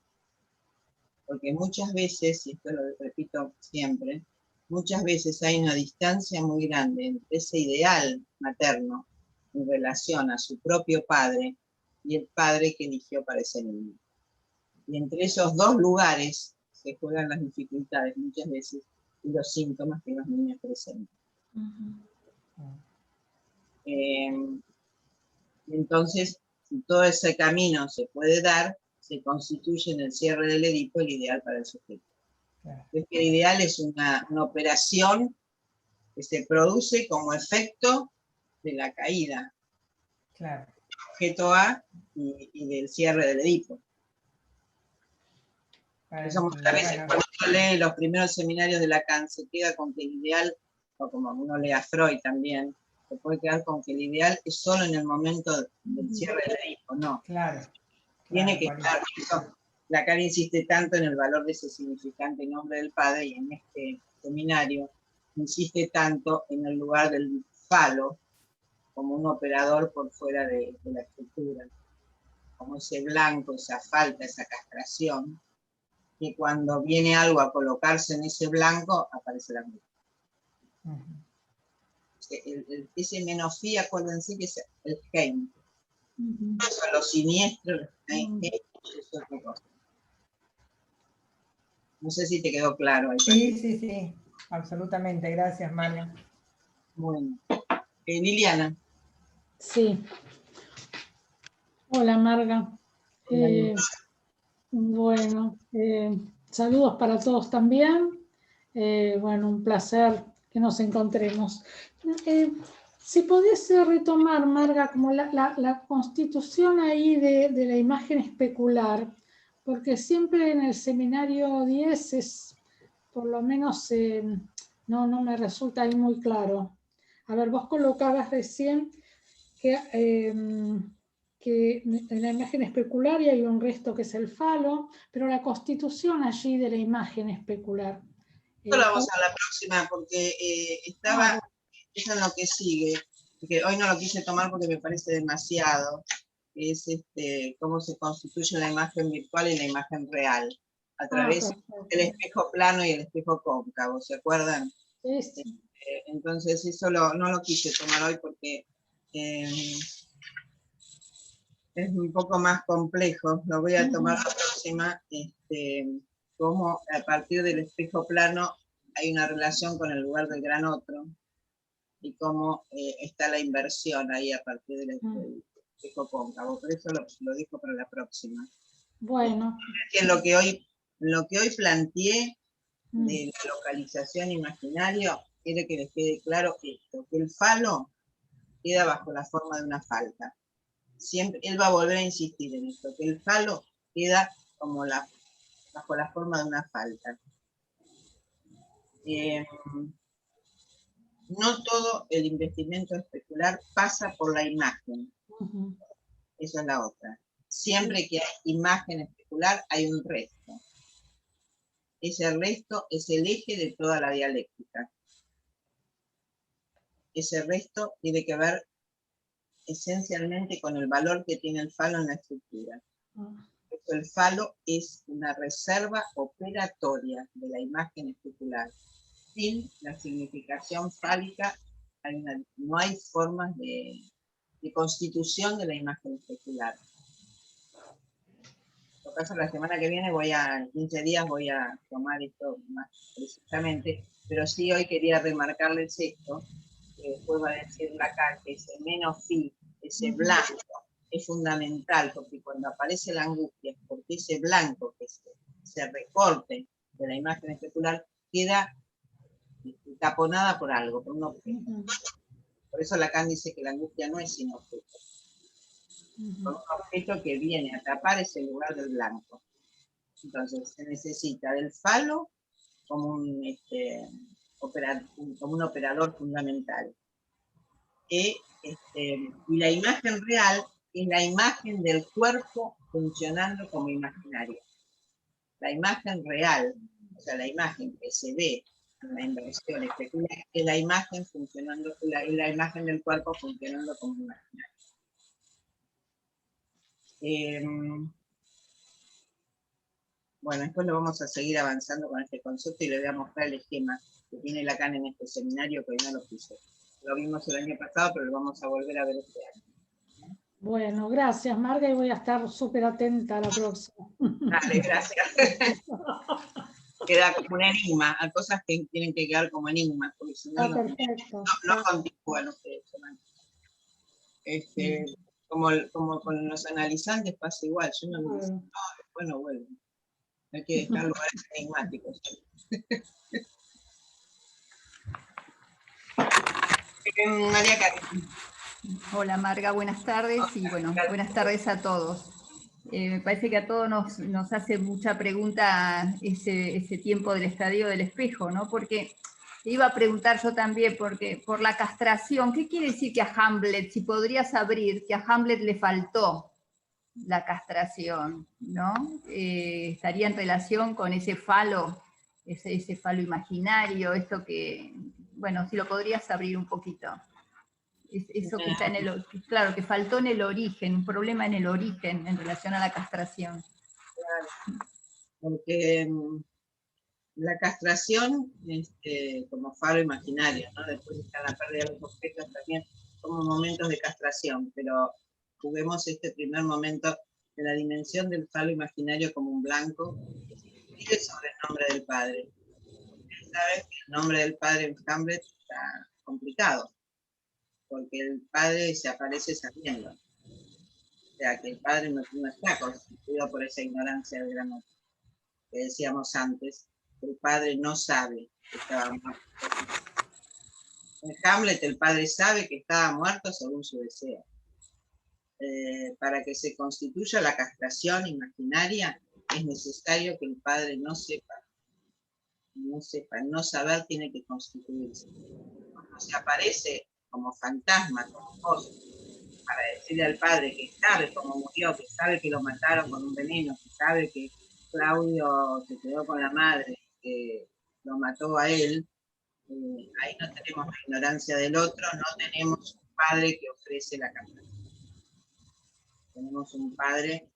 Porque muchas veces, y esto lo repito siempre, muchas veces hay una distancia muy grande entre ese ideal materno en relación a su propio padre y el padre que eligió para ese niño. Y entre esos dos lugares se juegan las dificultades muchas veces y los síntomas que los niños presentan. Entonces, si todo ese camino se puede dar, se constituye en el cierre del Edipo el ideal para el sujeto. Es que el ideal es una operación que se produce como efecto de la caída. Claro. Objeto A y del cierre del Edipo. Eso muchas veces cuando uno lee los primeros seminarios de Lacan se queda con que el ideal, o como uno lee a Freud también, se puede quedar con que el ideal es solo en el momento del cierre del Edipo, no. Claro. Tiene que estar, Lacan insiste tanto en el valor de ese significante nombre del padre, y en este seminario insiste tanto en el lugar del falo como un operador por fuera de la estructura, como ese blanco, esa falta, esa castración, que cuando viene algo a colocarse en ese blanco, aparece la muerte. Ese menofí, acuérdense que es el Heim. Eso, lo siniestro, es otra cosa. No sé si te quedó claro. Sí, absolutamente. Gracias, María. Bueno. Liliana. Sí. Hola, Marga. Bueno, saludos para todos también. Bueno, un placer que nos encontremos. Si pudiese retomar, Marga, como la constitución ahí de la imagen especular, porque siempre en el seminario 10 es, por lo menos, no me resulta ahí muy claro. A ver, vos colocabas recién que en la imagen especular y hay un resto que es el falo, pero la constitución allí de la imagen especular. Esto lo vamos a la próxima porque estaba eso en lo que sigue, porque hoy no lo quise tomar porque me parece demasiado, es cómo se constituye la imagen virtual y la imagen real. a través perfecto. del espejo plano y el espejo cóncavo, ¿se acuerdan? Sí, sí. Entonces eso no lo quise tomar hoy porque es un poco más complejo. Lo voy a tomar la próxima, cómo a partir del espejo plano hay una relación con el lugar del gran otro y cómo está la inversión ahí a partir del espejo cóncavo. Por eso lo dejo para la próxima. Bueno. Lo que hoy planteé de la localización imaginario, quiere que les quede claro esto, que el falo queda bajo la forma de una falta. Siempre, él va a volver a insistir en esto, que el falo queda como bajo la forma de una falta. No todo el investimento especular pasa por la imagen. Esa es la otra. Siempre que hay imagen especular, hay un resto. Ese resto es el eje de toda la dialéctica. Ese resto tiene que ver esencialmente con el valor que tiene el falo en la estructura. El falo es una reserva operatoria de la imagen especular. Sin la significación fálica no hay formas de constitución de la imagen especular. En todo caso, la semana que viene, en 15 días, voy a tomar esto más precisamente, pero sí hoy quería remarcarles esto, que después va a decir Lacan, que ese menos phi, ese blanco, es fundamental, porque cuando aparece la angustia, porque ese blanco que se recorte de la imagen especular queda taponada por algo, por un objeto. Por eso Lacan dice que la angustia no es sin objeto. Por un objeto que viene a tapar ese lugar del blanco. Entonces se necesita del falo como un operador fundamental. Y la imagen real es la imagen del cuerpo funcionando como imaginario. La imagen real, o sea, la imagen que se ve en la inversión especular, es la imagen funcionando, la imagen del cuerpo funcionando como imaginario. Bueno, después lo vamos a seguir avanzando con este concepto y les voy a mostrar el esquema que tiene Lacan en este seminario, que hoy no lo puse. Lo vimos el año pasado, pero lo vamos a volver a ver este año. Bueno, gracias, Marga, y voy a estar súper atenta a la próxima. Dale, gracias. Queda como un enigma, hay cosas que tienen que quedar como enigmas, porque si no, Perfecto. no continúan ustedes. Como con los analizantes pasa igual, yo no me digo, después no vuelven. Hay que dejar lugares enigmáticos. María Carmen. Hola Marga, buenas tardes y bueno, buenas tardes a todos. Me parece que a todos nos hace mucha pregunta ese tiempo del estadio del espejo, ¿no? Porque iba a preguntar yo también, porque por la castración, ¿qué quiere decir que a Hamlet, si podrías abrir, que a Hamlet le faltó la castración, ¿no? Estaría en relación con ese falo imaginario, esto que, bueno, si lo podrías abrir un poquito. Eso que está claro, que faltó en el origen, un problema en el origen en relación a la castración. Claro, porque la castración, como falo imaginario, ¿no? Después está la pérdida de los objetos también, como momentos de castración, pero juguemos este primer momento de la dimensión del falo imaginario como un blanco, que se sobre el nombre del padre. Ustedes saben que el nombre del padre en Hamlet está complicado, porque el padre se aparece sabiendo. O sea, que el padre no está constituido por esa ignorancia del gran otro, que decíamos antes, que el padre no sabe que estaba muerto. En Hamlet el padre sabe que estaba muerto según su deseo. Para que se constituya la castración imaginaria, es necesario que el padre no sepa. No saber tiene que constituirse. Cuando se aparece como fantasma, como cosa, para decirle al padre que sabe cómo murió, que sabe que lo mataron con un veneno, que sabe que Claudio se quedó con la madre, que lo mató a él, ahí no tenemos la ignorancia del otro, no tenemos un padre que ofrece la castración. Tenemos un padre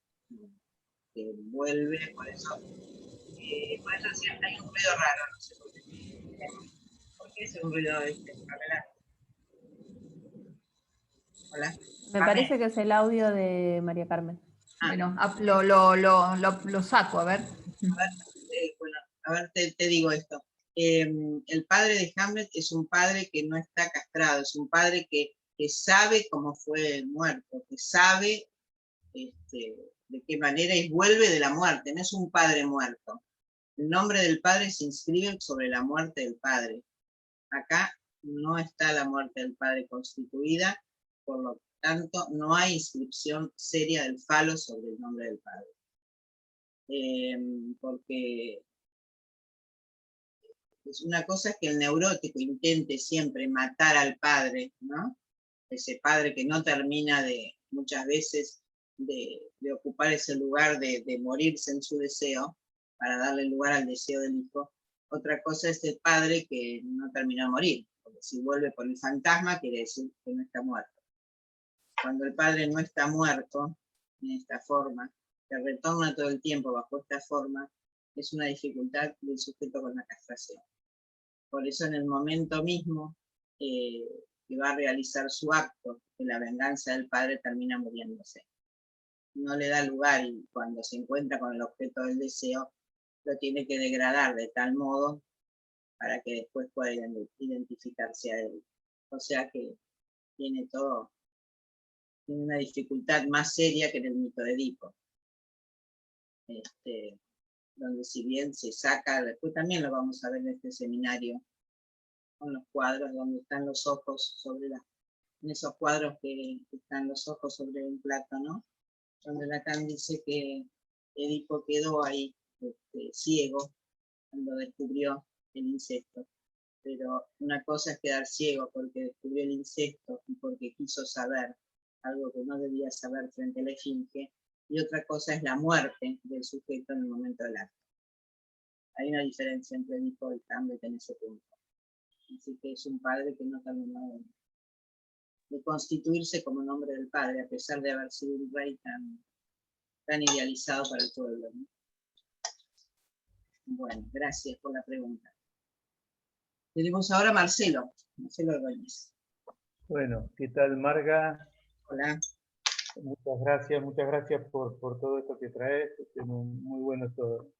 que vuelve, por eso Por eso decía, hay un ruido raro, no sé por qué. ¿Por qué es un ruido Pamela? Hola. Me parece que es el audio de María Carmen. Bueno, lo saco, a ver. Bueno, a ver, te digo esto. El padre de Hamlet es un padre que no está castrado, es un padre que sabe cómo fue el muerto, que sabe de qué manera y vuelve de la muerte, no es un padre muerto. El nombre del padre se inscribe sobre la muerte del padre. Acá no está la muerte del padre constituida, por lo tanto no hay inscripción seria del falo sobre el nombre del padre. Porque es una cosa que el neurótico intente siempre matar al padre, ¿no? Ese padre que no termina muchas veces de ocupar ese lugar de morirse en su deseo para darle lugar al deseo del hijo. Otra cosa es el padre que no terminó de morir, porque si vuelve por el fantasma quiere decir que no está muerto. Cuando el padre no está muerto en esta forma, que retorna todo el tiempo bajo esta forma, es una dificultad del sujeto con la castración. Por eso en el momento mismo que va a realizar su acto de la venganza del padre termina muriéndose. No le da lugar y cuando se encuentra con el objeto del deseo, lo tiene que degradar de tal modo para que después pueda identificarse a él. O sea que tiene una dificultad más seria que en el mito de Edipo. Donde si bien se saca, después también lo vamos a ver en este seminario, con los cuadros donde están los ojos sobre en esos cuadros que están los ojos sobre un plato, ¿no? Donde Lacan dice que Edipo quedó ahí ciego cuando descubrió el incesto. Pero una cosa es quedar ciego porque descubrió el incesto y porque quiso saber algo que no debía saber frente a la esfinge, y otra cosa es la muerte del sujeto en el momento del acto. Hay una diferencia entre Edipo y Hamlet en ese punto. Así que es un padre que no terminó de constituirse como nombre del padre, a pesar de haber sido un rey tan idealizado para el pueblo, ¿no? Bueno, gracias por la pregunta. Tenemos ahora a Marcelo Ordóñez. Bueno, ¿qué tal, Marga? Hola. Muchas gracias por todo esto que traes. Es muy bueno esto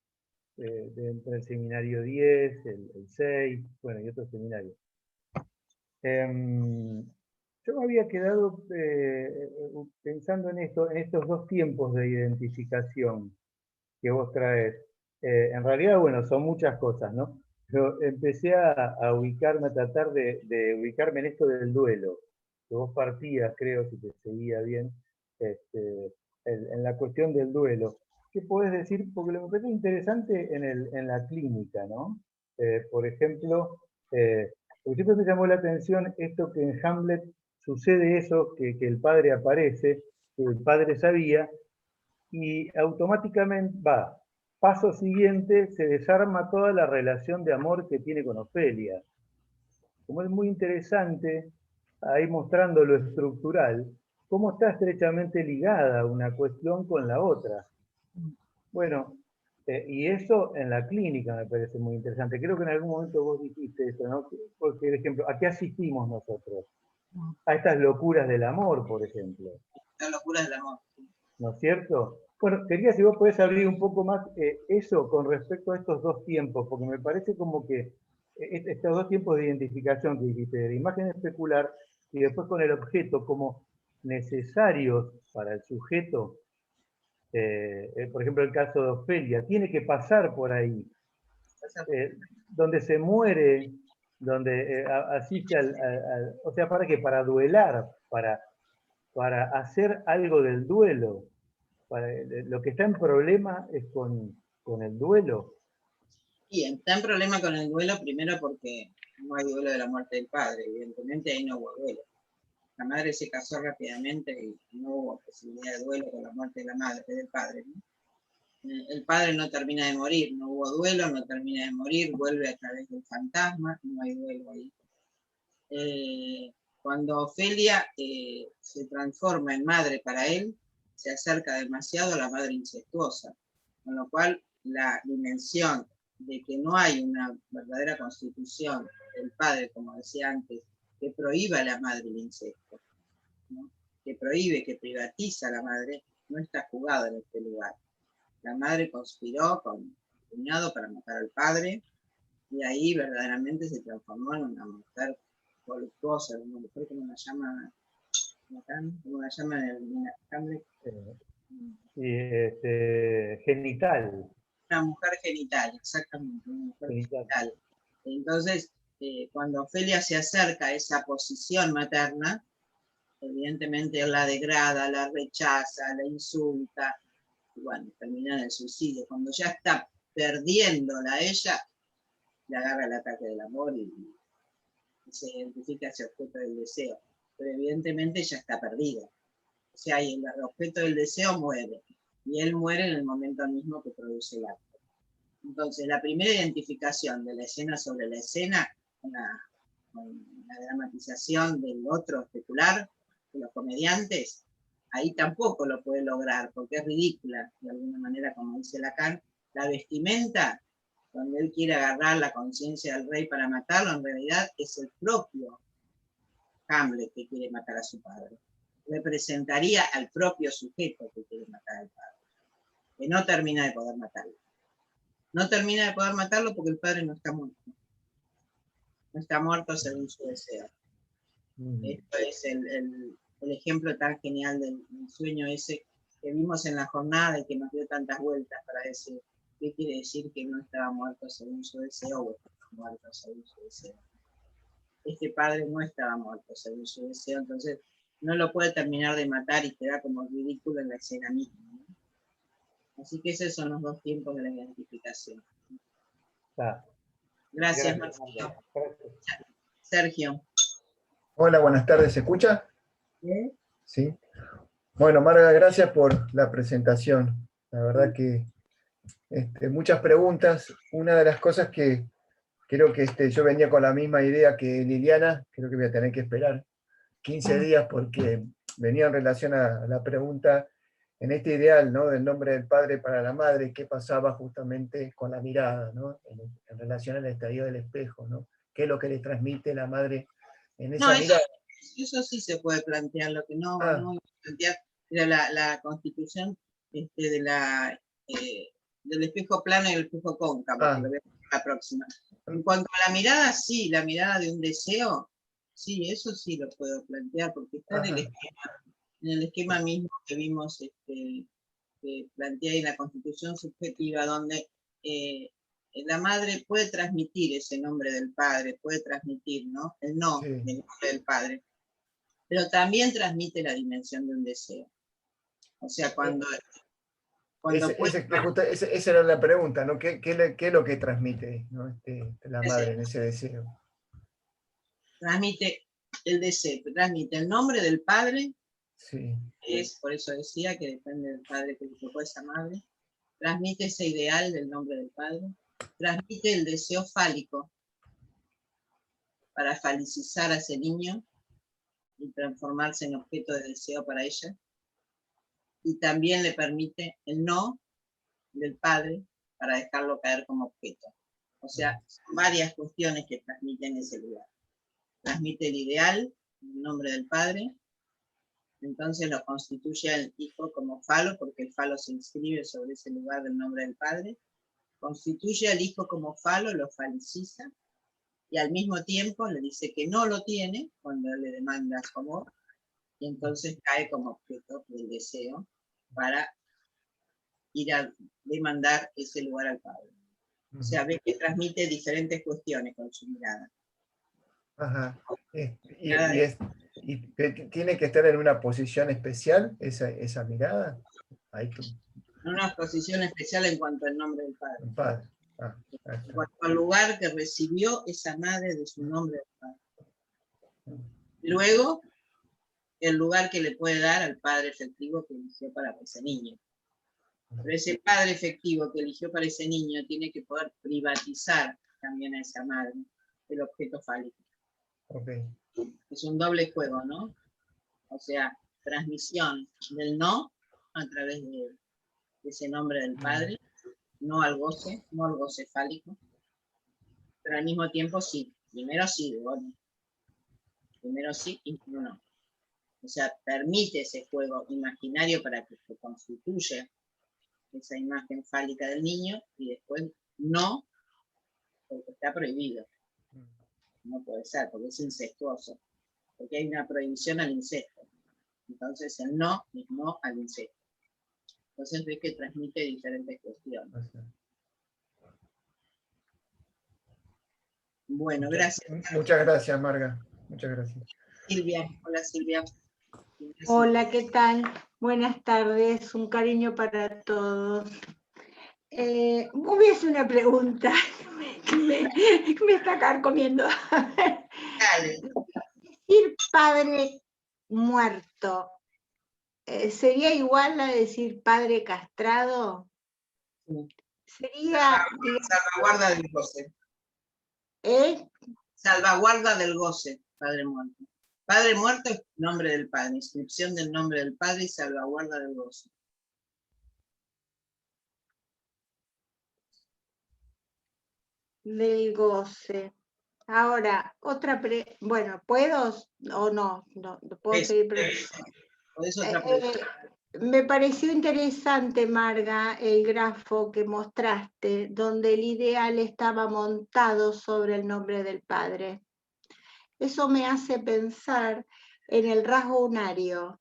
entre el seminario 10, el 6, bueno, y otros seminarios. Yo me había quedado pensando en estos dos tiempos de identificación que vos traes. En realidad, bueno, son muchas cosas, ¿no? Pero empecé a ubicarme, a tratar de ubicarme en esto del duelo, que vos partías, creo, si te seguía bien, en la cuestión del duelo. ¿Qué podés decir? Porque lo que me parece interesante en la clínica, ¿no? Por ejemplo, porque siempre me llamó la atención esto que en Hamlet sucede eso, que el padre aparece, que el padre sabía, y automáticamente paso siguiente, se desarma toda la relación de amor que tiene con Ofelia. Como es muy interesante, ahí mostrando lo estructural, cómo está estrechamente ligada una cuestión con la otra. Bueno, y eso en la clínica me parece muy interesante. Creo que en algún momento vos dijiste eso, ¿no? Porque, por ejemplo, ¿a qué asistimos nosotros? A estas locuras del amor, por ejemplo. Las locuras del amor. ¿No es cierto? Bueno, quería si vos podés abrir un poco más eso con respecto a estos dos tiempos, porque me parece como que estos dos tiempos de identificación que dijiste, de imagen especular y después con el objeto como necesarios para el sujeto, por ejemplo el caso de Ofelia, tiene que pasar por ahí, donde se muere, donde asiste o sea, ¿para qué? Para duelar, para hacer algo del duelo. Lo que está en problema es con el duelo. Bien, está en problema con el duelo primero porque no hay duelo de la muerte del padre, evidentemente ahí no hubo duelo. La madre se casó rápidamente y no hubo posibilidad de duelo con la muerte de la madre, del padre, ¿no? El padre no termina de morir, no hubo duelo, no termina de morir, vuelve a través del fantasma, no hay duelo ahí. Cuando Ofelia se transforma en madre para él, se acerca demasiado a la madre incestuosa, con lo cual la dimensión de que no hay una verdadera constitución del padre, como decía antes, que prohíba a la madre el incesto, ¿no? Que prohíbe, que privatiza a la madre, no está jugado en este lugar. La madre conspiró con el cuñado para matar al padre, y ahí verdaderamente se transformó en una mujer voluptuosa, una mujer como la llama en Hamlet. Genital. Una mujer genital, exactamente, una mujer genital. Entonces, cuando Ofelia se acerca a esa posición materna, evidentemente él la degrada, la rechaza, la insulta, y bueno, termina en el suicidio. Cuando ya está perdiéndola a ella, le agarra el ataque del amor y se identifica ese objeto del deseo. Pero evidentemente ya está perdida. O sea, y el objeto del deseo muere. Y él muere en el momento mismo que produce el acto. Entonces, la primera identificación de la escena sobre la escena, con la dramatización del otro especular, de los comediantes, ahí tampoco lo puede lograr, porque es ridícula, de alguna manera, como dice Lacan. La vestimenta, donde él quiere agarrar la conciencia del rey para matarlo, en realidad es el propio Hamlet que quiere matar a su padre. Representaría al propio sujeto que quiere matar al padre, que no termina de poder matarlo. No termina de poder matarlo porque el padre no está muerto. No está muerto según su deseo. Esto es el ejemplo tan genial del sueño ese que vimos en la jornada y que nos dio tantas vueltas para decir qué quiere decir que no estaba muerto según su deseo o estaba muerto según su deseo. Este padre no estaba muerto según su deseo, entonces no lo puede terminar de matar y queda como ridículo en la escena misma, ¿no? Así que esos son los dos tiempos de la identificación. Gracias, Marcelo. Sergio. Hola, buenas tardes, ¿se escucha? ¿Eh? Sí. Bueno, Marga, gracias por la presentación. La verdad que muchas preguntas. Una de las cosas que creo que yo venía con la misma idea que Liliana, creo que voy a tener que esperar 15 días porque venía en relación a la pregunta en este ideal, ¿no?, del nombre del padre para la madre, qué pasaba justamente con la mirada, ¿no?, en relación al estadio del espejo, ¿no? ¿Qué es lo que le transmite la madre en esa mirada? Eso sí se puede plantear, lo que no plantear era la constitución del espejo plano y el espejo cóncavo, que lo vemos la próxima. En cuanto a la mirada, sí, la mirada de un deseo, sí, eso sí lo puedo plantear, porque está en el esquema mismo que vimos que plantea en la constitución subjetiva, donde la madre puede transmitir ese nombre del padre, puede transmitir, ¿no?, el no del nombre del padre, pero también transmite la dimensión de un deseo. O sea, esa era la pregunta, ¿no? ¿Qué es lo que transmite, ¿no?, la madre en ese deseo? Transmite el deseo, transmite el nombre del padre, sí. Por eso decía que depende del padre que le tocó a esa madre, transmite ese ideal del nombre del padre, transmite el deseo fálico para falicizar a ese niño y transformarse en objeto de deseo para ella, y también le permite el no del padre para dejarlo caer como objeto. O sea, son varias cuestiones que transmiten ese lugar. Transmite el ideal, el nombre del padre, entonces lo constituye al hijo como falo, porque el falo se inscribe sobre ese lugar del nombre del padre, constituye al hijo como falo, lo faliciza, y al mismo tiempo le dice que no lo tiene cuando él le demanda su amor, y entonces cae como objeto del deseo para ir a demandar ese lugar al padre. O sea, ve que transmite diferentes cuestiones con su mirada. Ajá. ¿Y tiene que estar en una posición especial esa mirada? Una posición especial en cuanto al nombre del padre. El padre. En cuanto al lugar que recibió esa madre de su nombre del padre. Luego, el lugar que le puede dar al padre efectivo que eligió para ese niño. Pero ese padre efectivo que eligió para ese niño tiene que poder privatizar también a esa madre, el objeto fálico. Okay. Es un doble juego, ¿no? O sea, transmisión del no a través de ese nombre del padre, no al goce fálico, pero al mismo tiempo sí. Primero sí, bueno. Primero sí y no. O sea, permite ese juego imaginario para que se constituya esa imagen fálica del niño y después no, porque está prohibido. No puede ser, porque es incestuoso. Porque hay una prohibición al incesto. Entonces el no es no al incesto. Entonces ves que transmite diferentes cuestiones. Bueno, gracias. Muchas gracias, Marga. Muchas gracias. Silvia, hola Silvia. Hola, ¿qué tal? Buenas tardes, un cariño para todos. Voy a hacer una pregunta que me está carcomiendo. Dale. Decir padre muerto, ¿sería igual a decir padre castrado? Sería... Salvaguarda del goce. Salvaguarda del goce, padre muerto. Padre muerto es nombre del padre, inscripción del nombre del padre y salvaguarda del goce. Del goce. Ahora, bueno, ¿puedo o no? No puedo seguir. Me pareció interesante, Marga, el grafo que mostraste, donde el ideal estaba montado sobre el nombre del padre. Eso me hace pensar en el rasgo unario.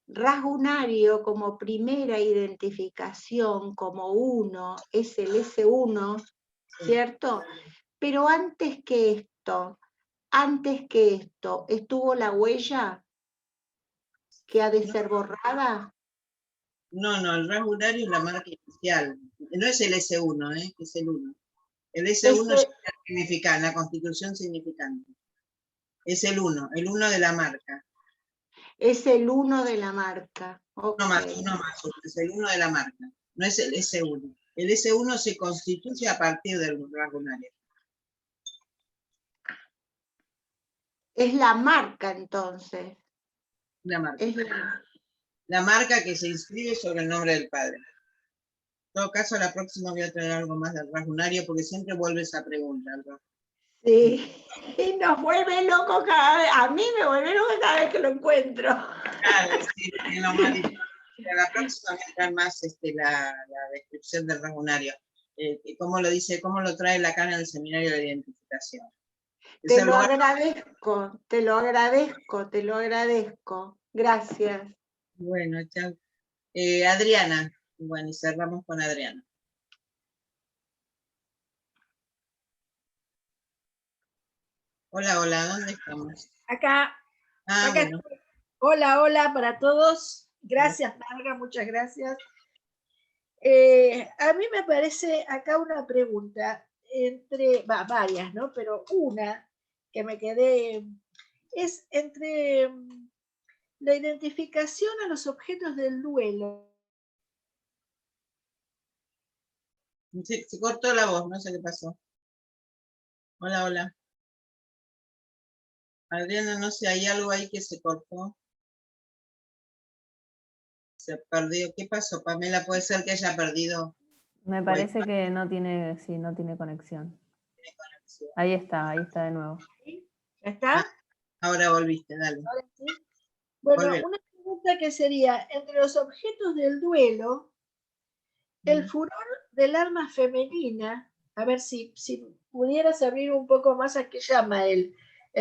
Rasgo unario como primera identificación, como uno, es el S1, ¿cierto? Pero antes que esto, ¿estuvo la huella que ha de ser borrada? No, el rasgo unario es la marca inicial. No es el S1, es el 1. El S1 es significante, la constitución significante. Es el 1 de la marca. Es el 1 de la marca. Okay. Uno más, es el 1 de la marca. No es el S1. El S1 se constituye a partir del rasgo unario. Es la marca, entonces. La marca. La marca que se inscribe sobre el nombre del padre. En todo caso, a la próxima voy a traer algo más del rasgo unario, porque siempre vuelve esa pregunta, ¿no? Sí, y nos vuelve loco cada vez, a mí me vuelve loco cada vez que lo encuentro. Claro, sí, es lo más difícil. A la próxima voy a traer más la descripción del rasgo unario. ¿Cómo lo dice, cómo lo trae la cana del seminario de identificación? Te lo agradezco, te lo agradezco, te lo agradezco. Gracias. Bueno, chao. Adriana. Bueno, y cerramos con Adriana. Hola, hola, ¿dónde estamos? Acá. Ah, acá. Bueno. Hola, hola para todos. Gracias, Marga, muchas gracias. A mí me parece acá una pregunta, varias, ¿no? Pero una que me quedé, es entre la identificación a los objetos del duelo. Se cortó la voz, no sé qué pasó. Hola, hola. Adriana, no sé, hay algo ahí que se cortó. Se perdió. ¿Qué pasó, Pamela? ¿Puede ser que haya perdido? Me parece que no tiene conexión. Ahí está de nuevo. ¿Ya está? Ahora volviste, dale. ¿Ahora sí? Bueno, Volvé. una pregunta que sería, entre los objetos del duelo, el furor del alma femenina, a ver si pudieras abrir un poco más a qué llama el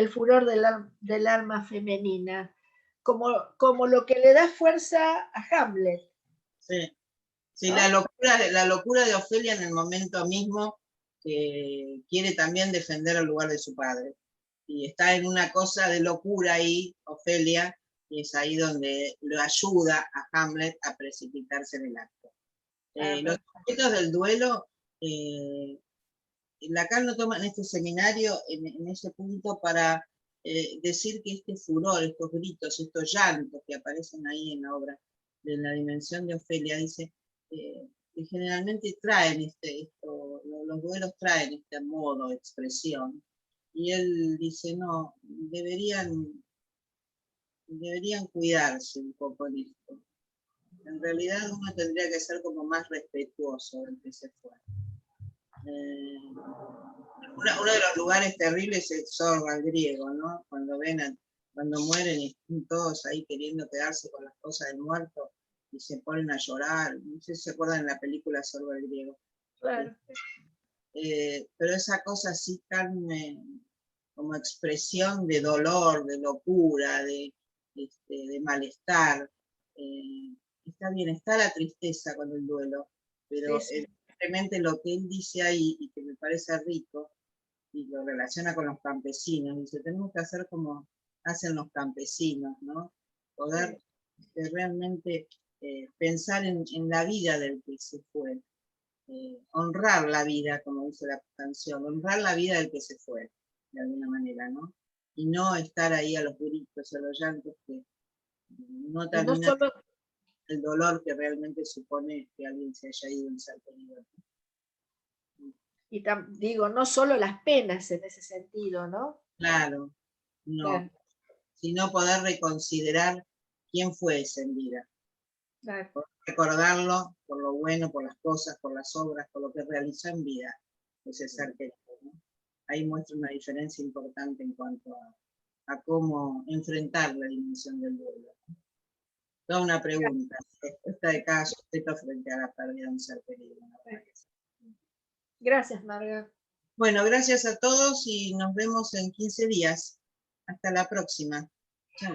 furor del alma femenina, como lo que le da fuerza a Hamlet. Sí, sí, ¿no? la locura de Ofelia en el momento mismo que quiere también defender el lugar de su padre. Y está en una cosa de locura ahí, Ofelia, y es ahí donde lo ayuda a Hamlet a precipitarse en el acto. Los objetos del duelo, Lacan lo toma en este seminario, en ese punto, para decir que este furor, estos gritos, estos llantos que aparecen ahí en la obra, de la dimensión de Ofelia, dice que generalmente traen los duelos traen este modo de expresión. Y él dice, no, deberían cuidarse un poco en esto. En realidad uno tendría que ser como más respetuoso del que se fue. Uno de los lugares terribles es Zorba, el griego, ¿no? Cuando mueren y están todos ahí queriendo quedarse con las cosas del muerto y se ponen a llorar. No sé si se acuerdan en la película Zorba, el griego. Claro. Pero esa cosa así tan como expresión de dolor, de locura, de malestar. Está bien, está la tristeza con el duelo, pero Sí, sí. simplemente lo que él dice ahí, y que me parece rico, y lo relaciona con los campesinos, dice, tenemos que hacer como hacen los campesinos, ¿no? Poder realmente pensar en la vida del que se fue, honrar la vida, como dice la canción, honrar la vida del que se fue, de alguna manera, ¿no? Y no estar ahí a los gritos, a los llantos, que no Y no termina solo, el dolor que realmente supone que alguien se haya ido en ser querido. digo, no solo las penas en ese sentido, ¿no? Claro, no, Claro, sino poder reconsiderar quién fue ese en vida. claro. Recordarlo por lo bueno, por las cosas, por las obras, por lo que realizó en vida, ese ser querido, ¿no? Ahí muestra una diferencia importante en cuanto a cómo enfrentar la dimensión del duelo. Toda una pregunta, respuesta de cada sujeto frente a la pérdida de un ser querido. Gracias, Marga. Bueno, gracias a todos y nos vemos en 15 días. Hasta la próxima. Chao.